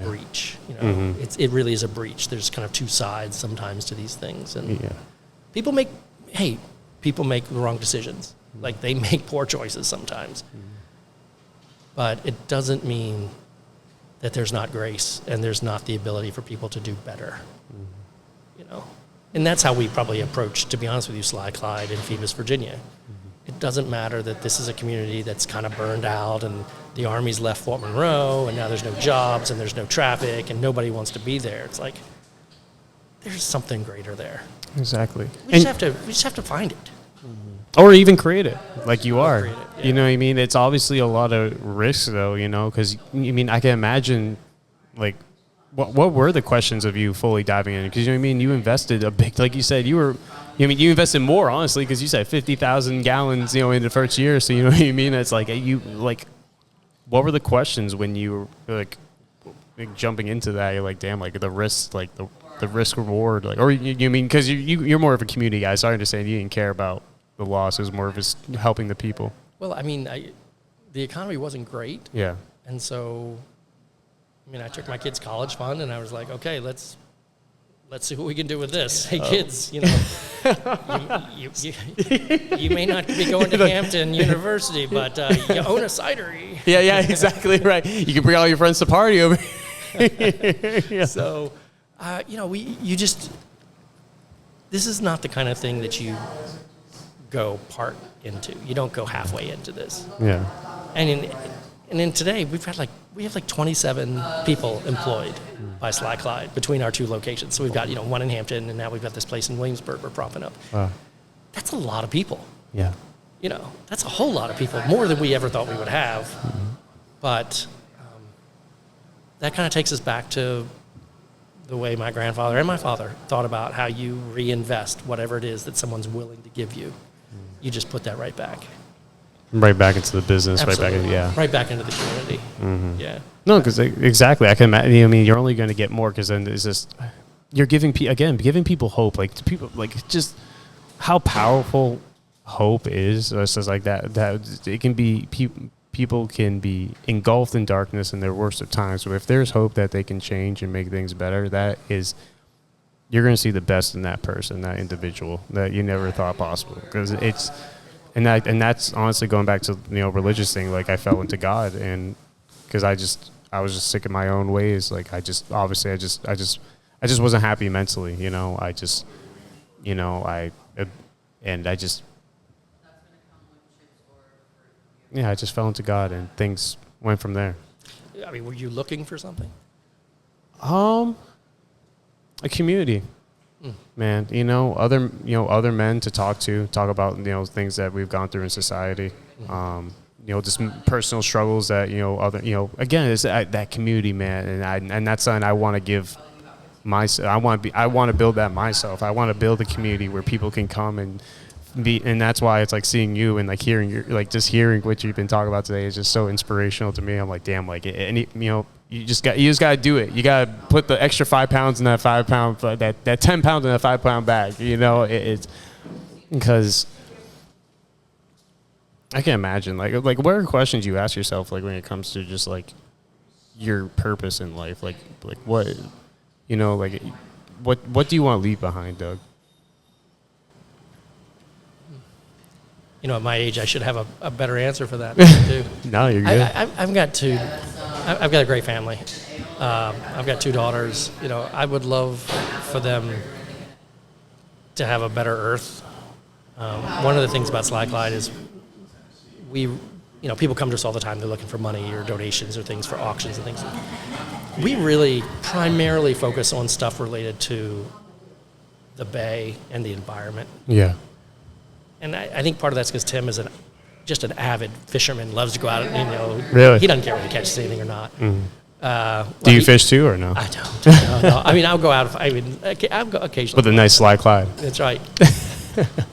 breach. It really is a breach. There's kind of two sides sometimes to these things. And people make the wrong decisions. Like they make poor choices sometimes, but it doesn't mean that there's not grace and there's not the ability for people to do better, And that's how we probably approach, to be honest with you, Slyclyde and Phoebus, Virginia. It doesn't matter that this is a community that's kind of burned out and the Army's left Fort Monroe and now there's no jobs and there's no traffic and nobody wants to be there. It's like there's something greater there. Exactly. We just have to find it. Or even create it, like you are. Create it, yeah. You know what I mean? It's obviously a lot of risk, though, because, I can imagine, like, what were the questions of you fully diving in? Because, you invested a big, like you said, you you invested more, honestly, because you said 50,000 gallons, in the first year. So, you know what I mean? It's like, what were the questions when you were, like jumping into that? You're like, damn, like, the risk, like, the risk reward, like, or because you're more of a community guy, so I understand you didn't care about the loss. It was more of just helping the people. Well, the economy wasn't great. Yeah. And so, I took my kids' college fund and I was like, okay, let's see what we can do with this. Hey, kids, you may not be going to Hampton University, but you own a cidery. Yeah, exactly right. You can bring all your friends to party over here. Yeah. So, this is not the kind of thing that you go part into. You don't go halfway into this. Yeah. And in today we have like 27 people employed by Slyclyde between our two locations. So we've got one in Hampton, and now we've got this place in Williamsburg we're propping up. That's a lot of people. Yeah. That's a whole lot of people, more than we ever thought we would have. But that kind of takes us back to the way my grandfather and my father thought about how you reinvest whatever it is that someone's willing to give you. You just put that right back. Right back into the business. Absolutely. Right back into the community. Yeah. No, because exactly. I can imagine. You're only going to get more because then it's just you're giving people hope. Like people, like just how powerful hope is. It's just like that. That it can be. People can be engulfed in darkness in their worst of times. So if there's hope that they can change and make things better, you're going to see the best in that person, that individual that you never thought possible. Because and that's honestly going back to religious thing. Like I fell into God, and because I was just sick of my own ways. Like I just wasn't happy mentally. I just fell into God, and things went from there. Were you looking for something? A community, man. Other men to talk about things that we've gone through in society. Just personal struggles that again, it's that community, man. And that's something I want to give myself. I want to build that myself. I want to build a community where people can come and and that's why it's like seeing you and like hearing your like just hearing what you've been talking about today is just so inspirational to me. I'm like, damn, like you know, you just got to do it. You got to put the extra 5 pounds in that 5 pound that 10 pounds in that 5 pound bag. You know, it's because I can't imagine like what are questions you ask yourself like when it comes to just like your purpose in life, like what, you know, like what do you want to leave behind, Doug? You know, at my age, I should have a better answer for that too. No, you're good. I've got a great family. I've got 2 daughters. You know, I would love for them to have a better earth. One of the things about Slyclyde is people come to us all the time. They're looking for money or donations or things for auctions and things. We really primarily focus on stuff related to the bay and the environment. Yeah. And I think part of that's because Tim is just an avid fisherman, loves to go out and, you know. Really? He doesn't care whether he catches anything or not. Do you fish too or no? I don't. No. I mean, I'll go out. I'll go occasionally. With a nice Slyclyde. That's right.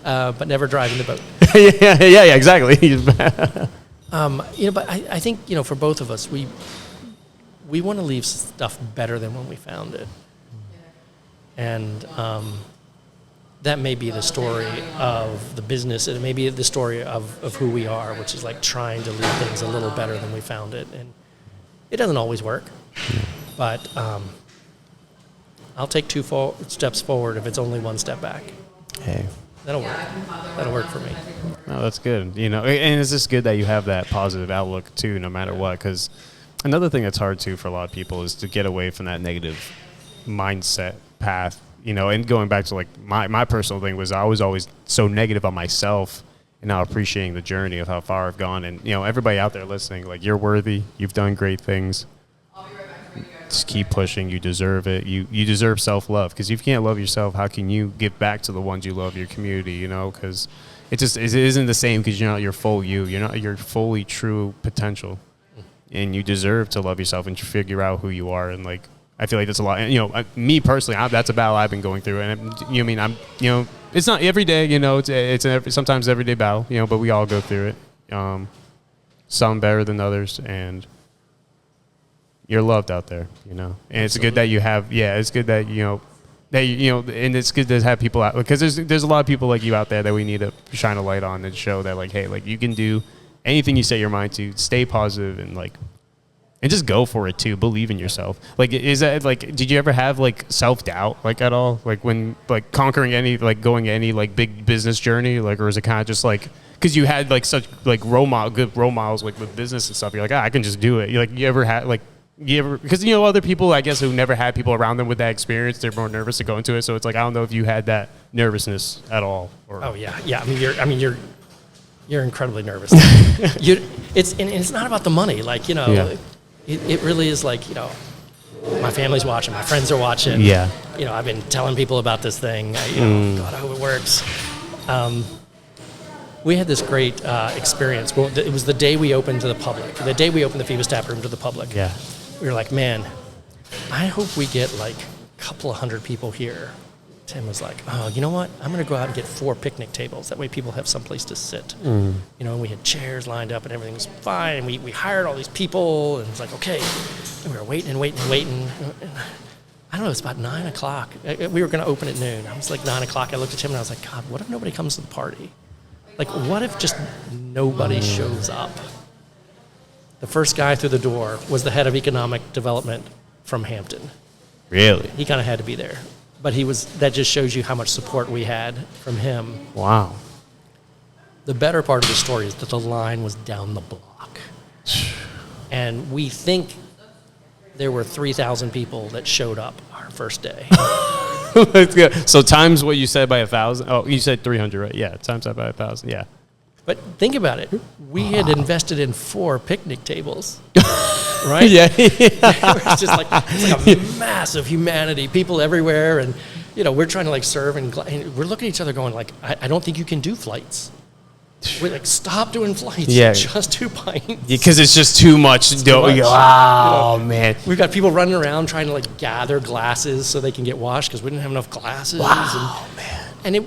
But never driving the boat. yeah, exactly. You know, but I think, you know, for both of us, we want to leave stuff better than when we found it. And that may be the story of the business. It may be the story of who we are, which is like trying to leave things a little better than we found it. And it doesn't always work, but I'll take 2 steps forward if it's only 1 step back. Hey. That'll work. That'll work for me. No, that's good. You know, and it's just good that you have that positive outlook too, no matter what. Because another thing that's hard too for a lot of people is to get away from that negative mindset path. You know, and going back to like my personal thing was I was always so negative on myself, and now appreciating the journey of how far I've gone. And you know, everybody out there listening, like you're worthy. You've done great things. Just keep pushing. You deserve it. You deserve self-love, because if you can't love yourself, how can you give back to the ones you love, your community, you know? Because it isn't the same, because you're not your full you. You're not your fully true potential. And you deserve to love yourself and figure out who you are. And, like, I feel like that's a lot. You know, me personally, that's a battle I've been going through. And, you know, I mean, you know, it's not every day, you know. It's sometimes everyday battle, you know, but we all go through it. Some better than others, and you're loved out there, you know. And it's good that you have, it's good that, you know, and it's good to have people out, because there's a lot of people like you out there that we need to shine a light on and show that, like, hey, like, you can do anything you set your mind to, stay positive, and, like, and just go for it too. Believe in yourself. Like, is that, like, did you ever have, like, self-doubt, like, at all? Like, when, like, conquering any, like, going any, like, big business journey, like, or is it kind of just, like, because you had, like, such, like, good role models, like, with business and stuff, you're like, I can just do it. You're like, you ever had, like, because, you know, other people, I guess, who never had people around them with that experience, they're more nervous to go into it. So it's like, I don't know if you had that nervousness at all. Or. Oh yeah. I mean, you're incredibly nervous. It's not about the money. Like, you know, it really is, like, you know, my family's watching, my friends are watching. Yeah. You know, I've been telling people about this thing. You know, God, I hope it works. We had this great experience. Well, it was the day we opened to the public. The day we opened the Phoebus Tap Room to the public. Yeah. We were like, man, I hope we get like a couple of hundred people here. Tim was like, oh, you know what? I'm going to go out and get 4 picnic tables. That way people have someplace to sit. You know, and we had chairs lined up and everything was fine. And we hired all these people, and it's like, okay. And we were waiting. And I don't know, it's about 9 o'clock. We were going to open at noon. I was like 9 o'clock. I looked at Tim and I was like, God, what if nobody comes to the party? Like, what if just nobody shows up? The first guy through the door was the head of economic development from Hampton. Really? He kind of had to be there. But that just shows you how much support we had from him. Wow. The better part of the story is that the line was down the block. And we think there were 3,000 people that showed up our first day. Let's go. So times what you said by 1,000. Oh, you said 300, right? Yeah, times that by 1,000. Yeah. But think about it. We had invested in 4 picnic tables, right? Yeah. It's just like, it's like a massive humanity, people everywhere, and, you know, we're trying to, like, serve, and we're looking at each other going, like, I don't think you can do flights. We're like, stop doing flights. Yeah. Just 2 pints. Because it's just too much. Wow, man. We've got people running around trying to, like, gather glasses so they can get washed because we didn't have enough glasses. Wow, man. And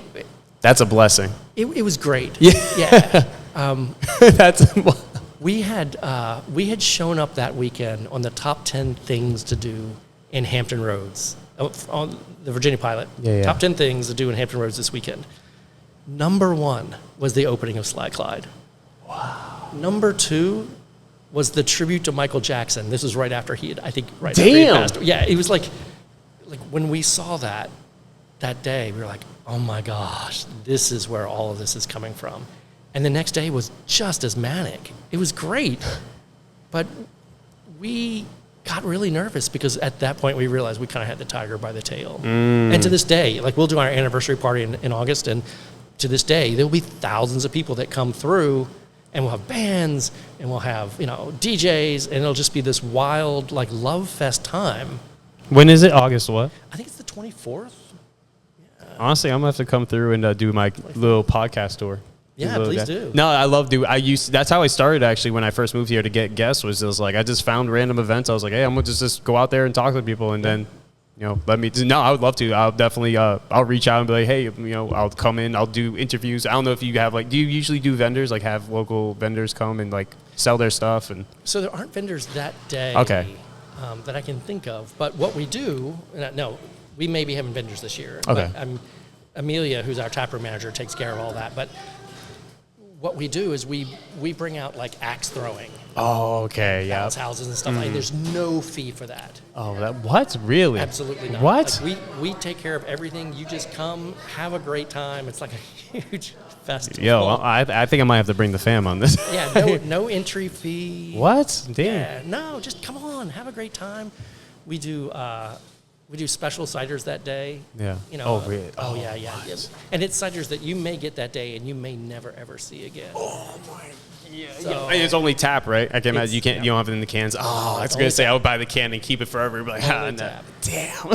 That's a blessing. It was great. Yeah. That's we had shown up that weekend on the top 10 things to do in Hampton Roads on the Virginia Pilot. Yeah. Top 10 things to do in Hampton Roads this weekend. Number 1 was the opening of Slyclyde. Wow. Number 2 was the tribute to Michael Jackson. This was right after he had, I think, after he passed. Yeah, it was like when we saw that day, we were like, oh my gosh, this is where all of this is coming from. And the next day was just as manic. It was great. But we got really nervous because at that point we realized we kind of had the tiger by the tail. And to this day, like we'll do our anniversary party in August, and to this day, there will be thousands of people that come through, and we'll have bands, and we'll have, DJs, and it'll just be this wild, like, love fest time. When is it? August what? I think it's the 24th. Honestly, I'm going to have to come through and do my little podcast tour. Yeah, please do. No, I love that's how I started actually when I first moved here to get guests. Was like I just found random events. I was like, hey, I'm gonna just go out there and talk to people, and then let me. No, I would love to. I'll definitely. I'll reach out and be like, hey, I'll come in. I'll do interviews. I don't know if you have do you usually do vendors, like have local vendors come and like sell their stuff? And so there aren't vendors that day. Okay. That I can think of, but what we do, no, we may be having vendors this year. Okay. But Amelia, who's our taproom manager, takes care of all that, but. What we do is we bring out like axe throwing. Oh, okay, yeah. Bounce houses and stuff like. There's no fee for that. Oh, what? Really? Absolutely not. What? Like we take care of everything. You just come, have a great time. It's like a huge festival. Yo, I think I might have to bring the fam on this. Yeah, no entry fee. What? Damn. Yeah, no, just come on, have a great time. We do special ciders that day. Yeah. Oh, really? Oh, yeah. And it's ciders that you may get that day and you may never ever see again. Oh my. Yeah. So, And it's only tap, right? I can imagine you can't. You don't have it in the cans. Oh, I was gonna say I would buy the can and keep it forever. But like, no. Tap. Damn.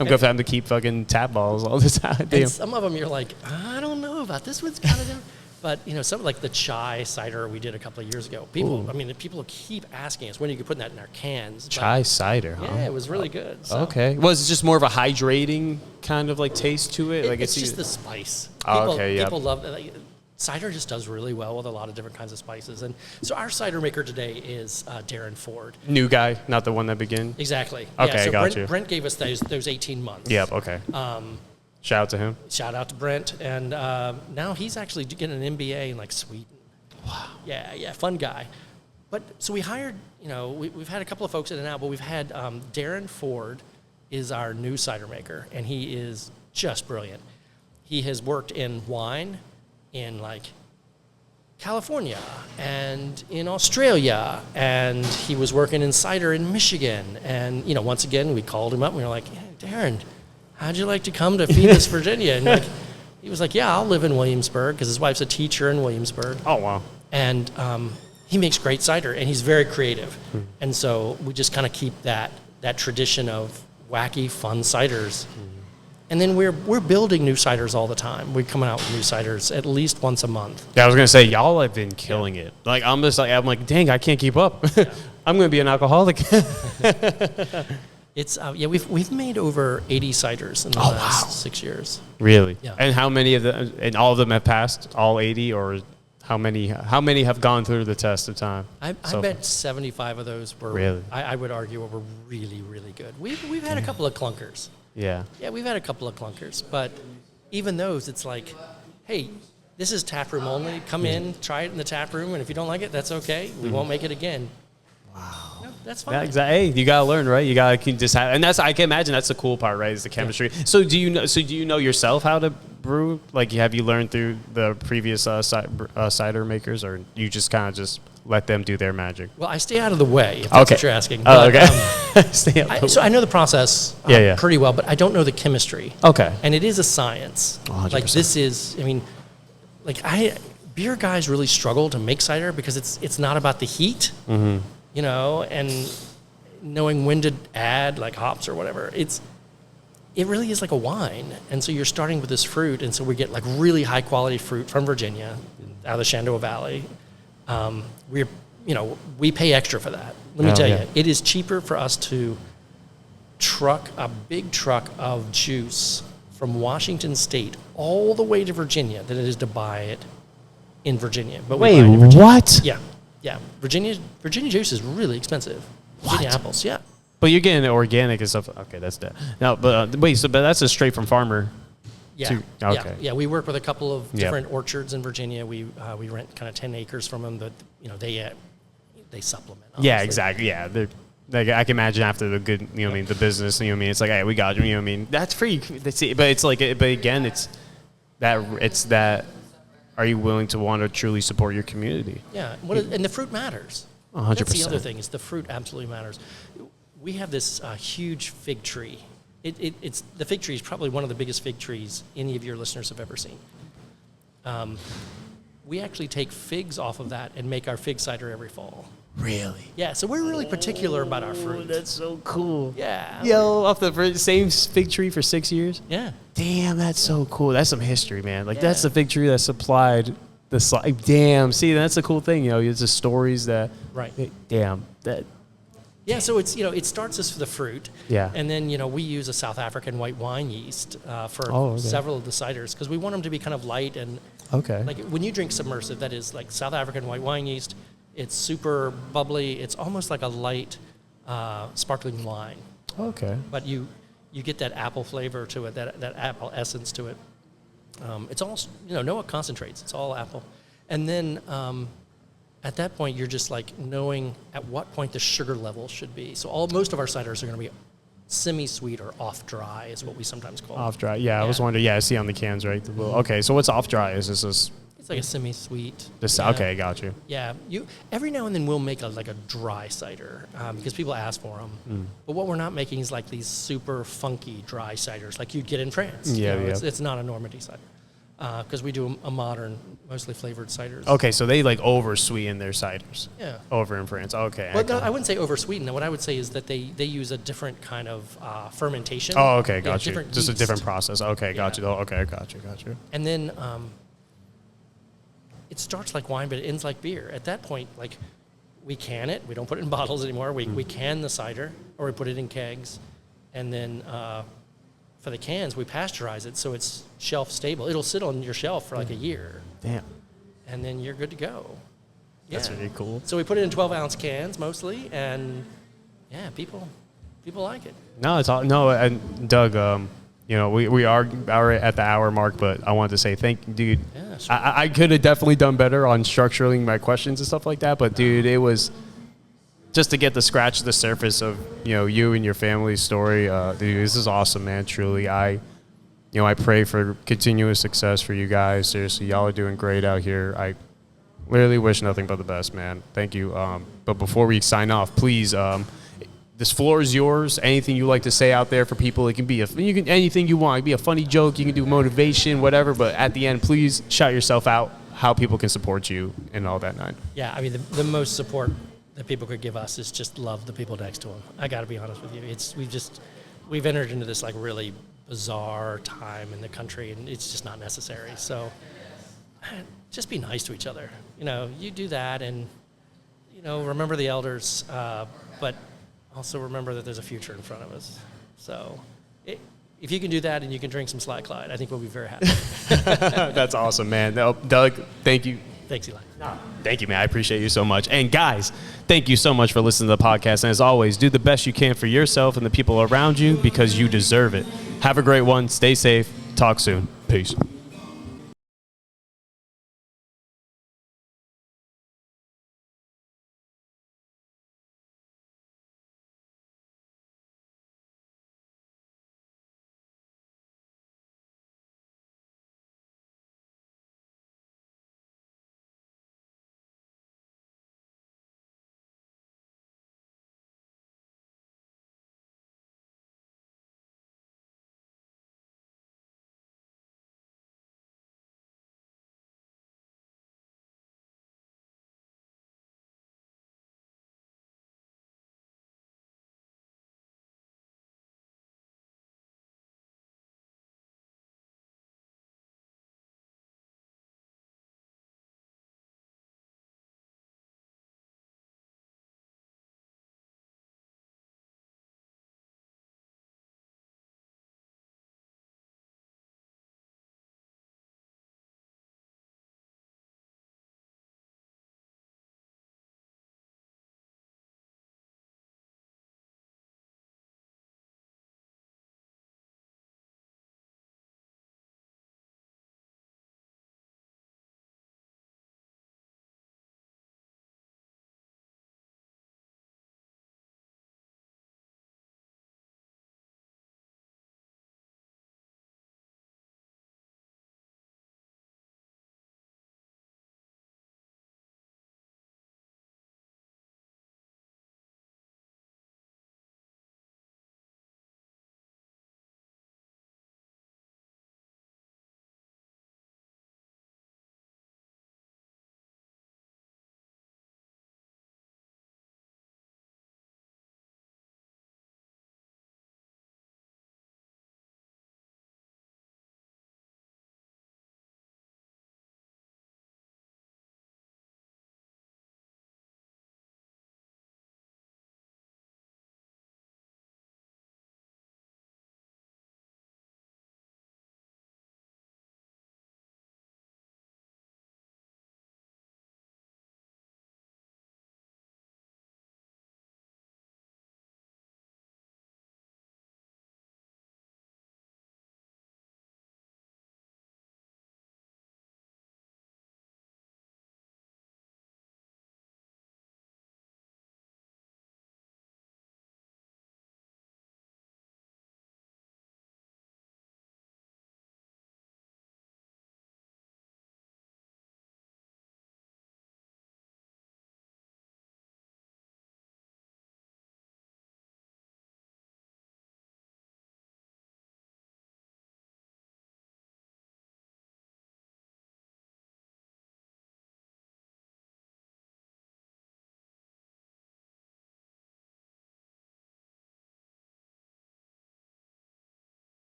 I'm gonna have to keep fucking tap balls all the time. Damn. And some of them you're like, I don't know about this one's kind of different. But, something like the chai cider we did a couple of years ago. People keep asking us, when are you putting that in our cans? Chai cider, huh? Yeah, it was really good. So. Okay. Well, it's just more of a hydrating kind of like taste to it? It's just the spice. People love it. Cider just does really well with a lot of different kinds of spices. And so our cider maker today is Darren Ford. New guy, not the one that began? Exactly. Okay, so got you. Brent gave us those 18 months. Yep, okay. Shout out to him. Shout out to Brent. And now he's actually getting an MBA in like Sweden. Wow. Yeah, fun guy. But so we hired, we've had a couple of folks in and out, but we've had Darren Ford is our new cider maker, and he is just brilliant. He has worked in wine in like California and in Australia, and he was working in cider in Michigan. And, once again, we called him up and we were like, hey, Darren, how'd you like to come to Phoenix, Virginia? And he was like, yeah, I'll live in Williamsburg, because his wife's a teacher in Williamsburg. Oh, wow. And he makes great cider, and he's very creative. And so we just kind of keep that tradition of wacky, fun ciders. And then we're building new ciders all the time. We're coming out with new ciders at least once a month. Yeah, I was going to say, y'all have been killing it. Like, I'm like, dang, I can't keep up. Yeah. I'm going to be an alcoholic. It's we've made over 80 ciders in the last 6 years. Really? Yeah. And how many of them? And all of them have passed, all 80, or how many have gone through the test of time? I bet 75 of those were. Really? I would argue were really, really good. We've had a couple of clunkers. Yeah. Yeah, we've had a couple of clunkers, but even those, it's like, hey, this is tap room only. Come in, try it in the tap room, and if you don't like it, that's okay. We won't make it again. Wow. No, that's fine. Hey, you gotta learn, right? You gotta just have, and I can imagine that's the cool part, right? Is the chemistry. Yeah. So do you know yourself how to brew? Like, have you learned through the previous cider makers, or you just kind of just let them do their magic? Well, I stay out of the way, if that's what you're asking. Oh, okay. So I know the process pretty well, but I don't know the chemistry. Okay. And it is a science. 100%. Like, this is, beer guys really struggle to make cider because it's not about the heat, and knowing when to add, like, hops or whatever. It really is like a wine. And so you're starting with this fruit, and so we get, like, really high-quality fruit from Virginia, out of the Shenandoah Valley. We pay extra for that. Let me tell you, it is cheaper for us to truck a big truck of juice from Washington State all the way to Virginia than it is to buy it in Virginia. But we buy it in Virginia. What? Yeah. Virginia juice is really expensive. Virginia apples, yeah. But you're getting organic and stuff. Okay, that's that. Now, but wait, but that's a straight from farmer. Yeah. Okay. Yeah. We work with a couple of different orchards in Virginia. We rent kind of 10 acres from them. That they supplement. Honestly. Yeah, exactly. Yeah, they're. Like, I can imagine after the good, the business, it's like, hey, we got you, that's free. That's it. But it's like, but again, it's that. Are you willing to want to truly support your community? Yeah, and the fruit matters. 100%. That's the other thing is the fruit absolutely matters. We have this huge fig tree. It's the fig tree is probably one of the biggest fig trees any of your listeners have ever seen. We actually take figs off of that and make our fig cider every fall. Really? Yeah, so we're really particular about our fruit. That's so cool. Yeah. Yo, off the same fig tree for 6 years? Yeah. Damn, that's so cool. That's some history, man. Like, that's the fig tree that supplied the slide. Damn, see, that's the cool thing, it's the stories that... Right. Damn, that... Yeah, so it's, it starts as the fruit. Yeah. And then, we use a South African white wine yeast for several of the ciders because we want them to be kind of light and... Okay. Like, when you drink submersive, that is like South African white wine yeast... It's super bubbly. It's almost like a light sparkling wine. Okay. But you get that apple flavor to it, that apple essence to it. It's all, no concentrates. It's all apple. And then at that point, you're just like knowing at what point the sugar level should be. So most of our ciders are going to be semi-sweet or off-dry is what we sometimes call it. Off-dry. Yeah, I was wondering. Yeah, I see on the cans, right? Okay, so what's off-dry? Is this... It's like a semi-sweet. Okay, got you. Yeah, every now and then we'll make a dry cider because people ask for them. But what we're not making is like these super funky dry ciders like you'd get in France. Yeah, It's not a Normandy cider because we do a modern, mostly flavored ciders. Okay, so they over sweeten their ciders. Yeah. Over in France. Okay. Well, no, I wouldn't say over sweeten. What I would say is that they use a different kind of fermentation. Oh, okay, got you. Just yeast. a different process. Okay, got you. Oh, okay, got you. And then. It starts like wine, but it ends like beer. At that point, we can it. We don't put it in bottles anymore. We can the cider, or we put it in kegs. And then for the cans, we pasteurize it so it's shelf stable. It'll sit on your shelf for a year. Damn. And then you're good to go. Yeah. That's really cool. So we put it in 12-ounce cans mostly, and people like it. No, and Doug, we are at the hour mark, but I wanted to say thank you, dude. Yeah, sure. I could have definitely done better on structuring my questions and stuff like that, but dude, it was just to get to scratch the surface of you and your family's story. Dude, this is awesome, man. Truly, I pray for continuous success for you guys. Seriously, y'all are doing great out here. I literally wish nothing but the best, man. Thank you. But before we sign off, please. This floor is yours. Anything you like to say out there for people, it can be anything you want. It can be a funny joke. You can do motivation, whatever. But at the end, please shout yourself out how people can support you and all that nine. Yeah, I mean the most support that people could give us is just love the people next to them. I got to be honest with you. We've entered into this really bizarre time in the country, and it's just not necessary. So just be nice to each other. You do that, and remember the elders, but. Also remember that there's a future in front of us. So if you can do that and you can drink some Slyclyde, I think we'll be very happy. That's awesome, man. Doug, thank you. Thanks, Eli. Thank you, man. I appreciate you so much. And guys, thank you so much for listening to the podcast. And as always, do the best you can for yourself and the people around you because you deserve it. Have a great one. Stay safe. Talk soon. Peace.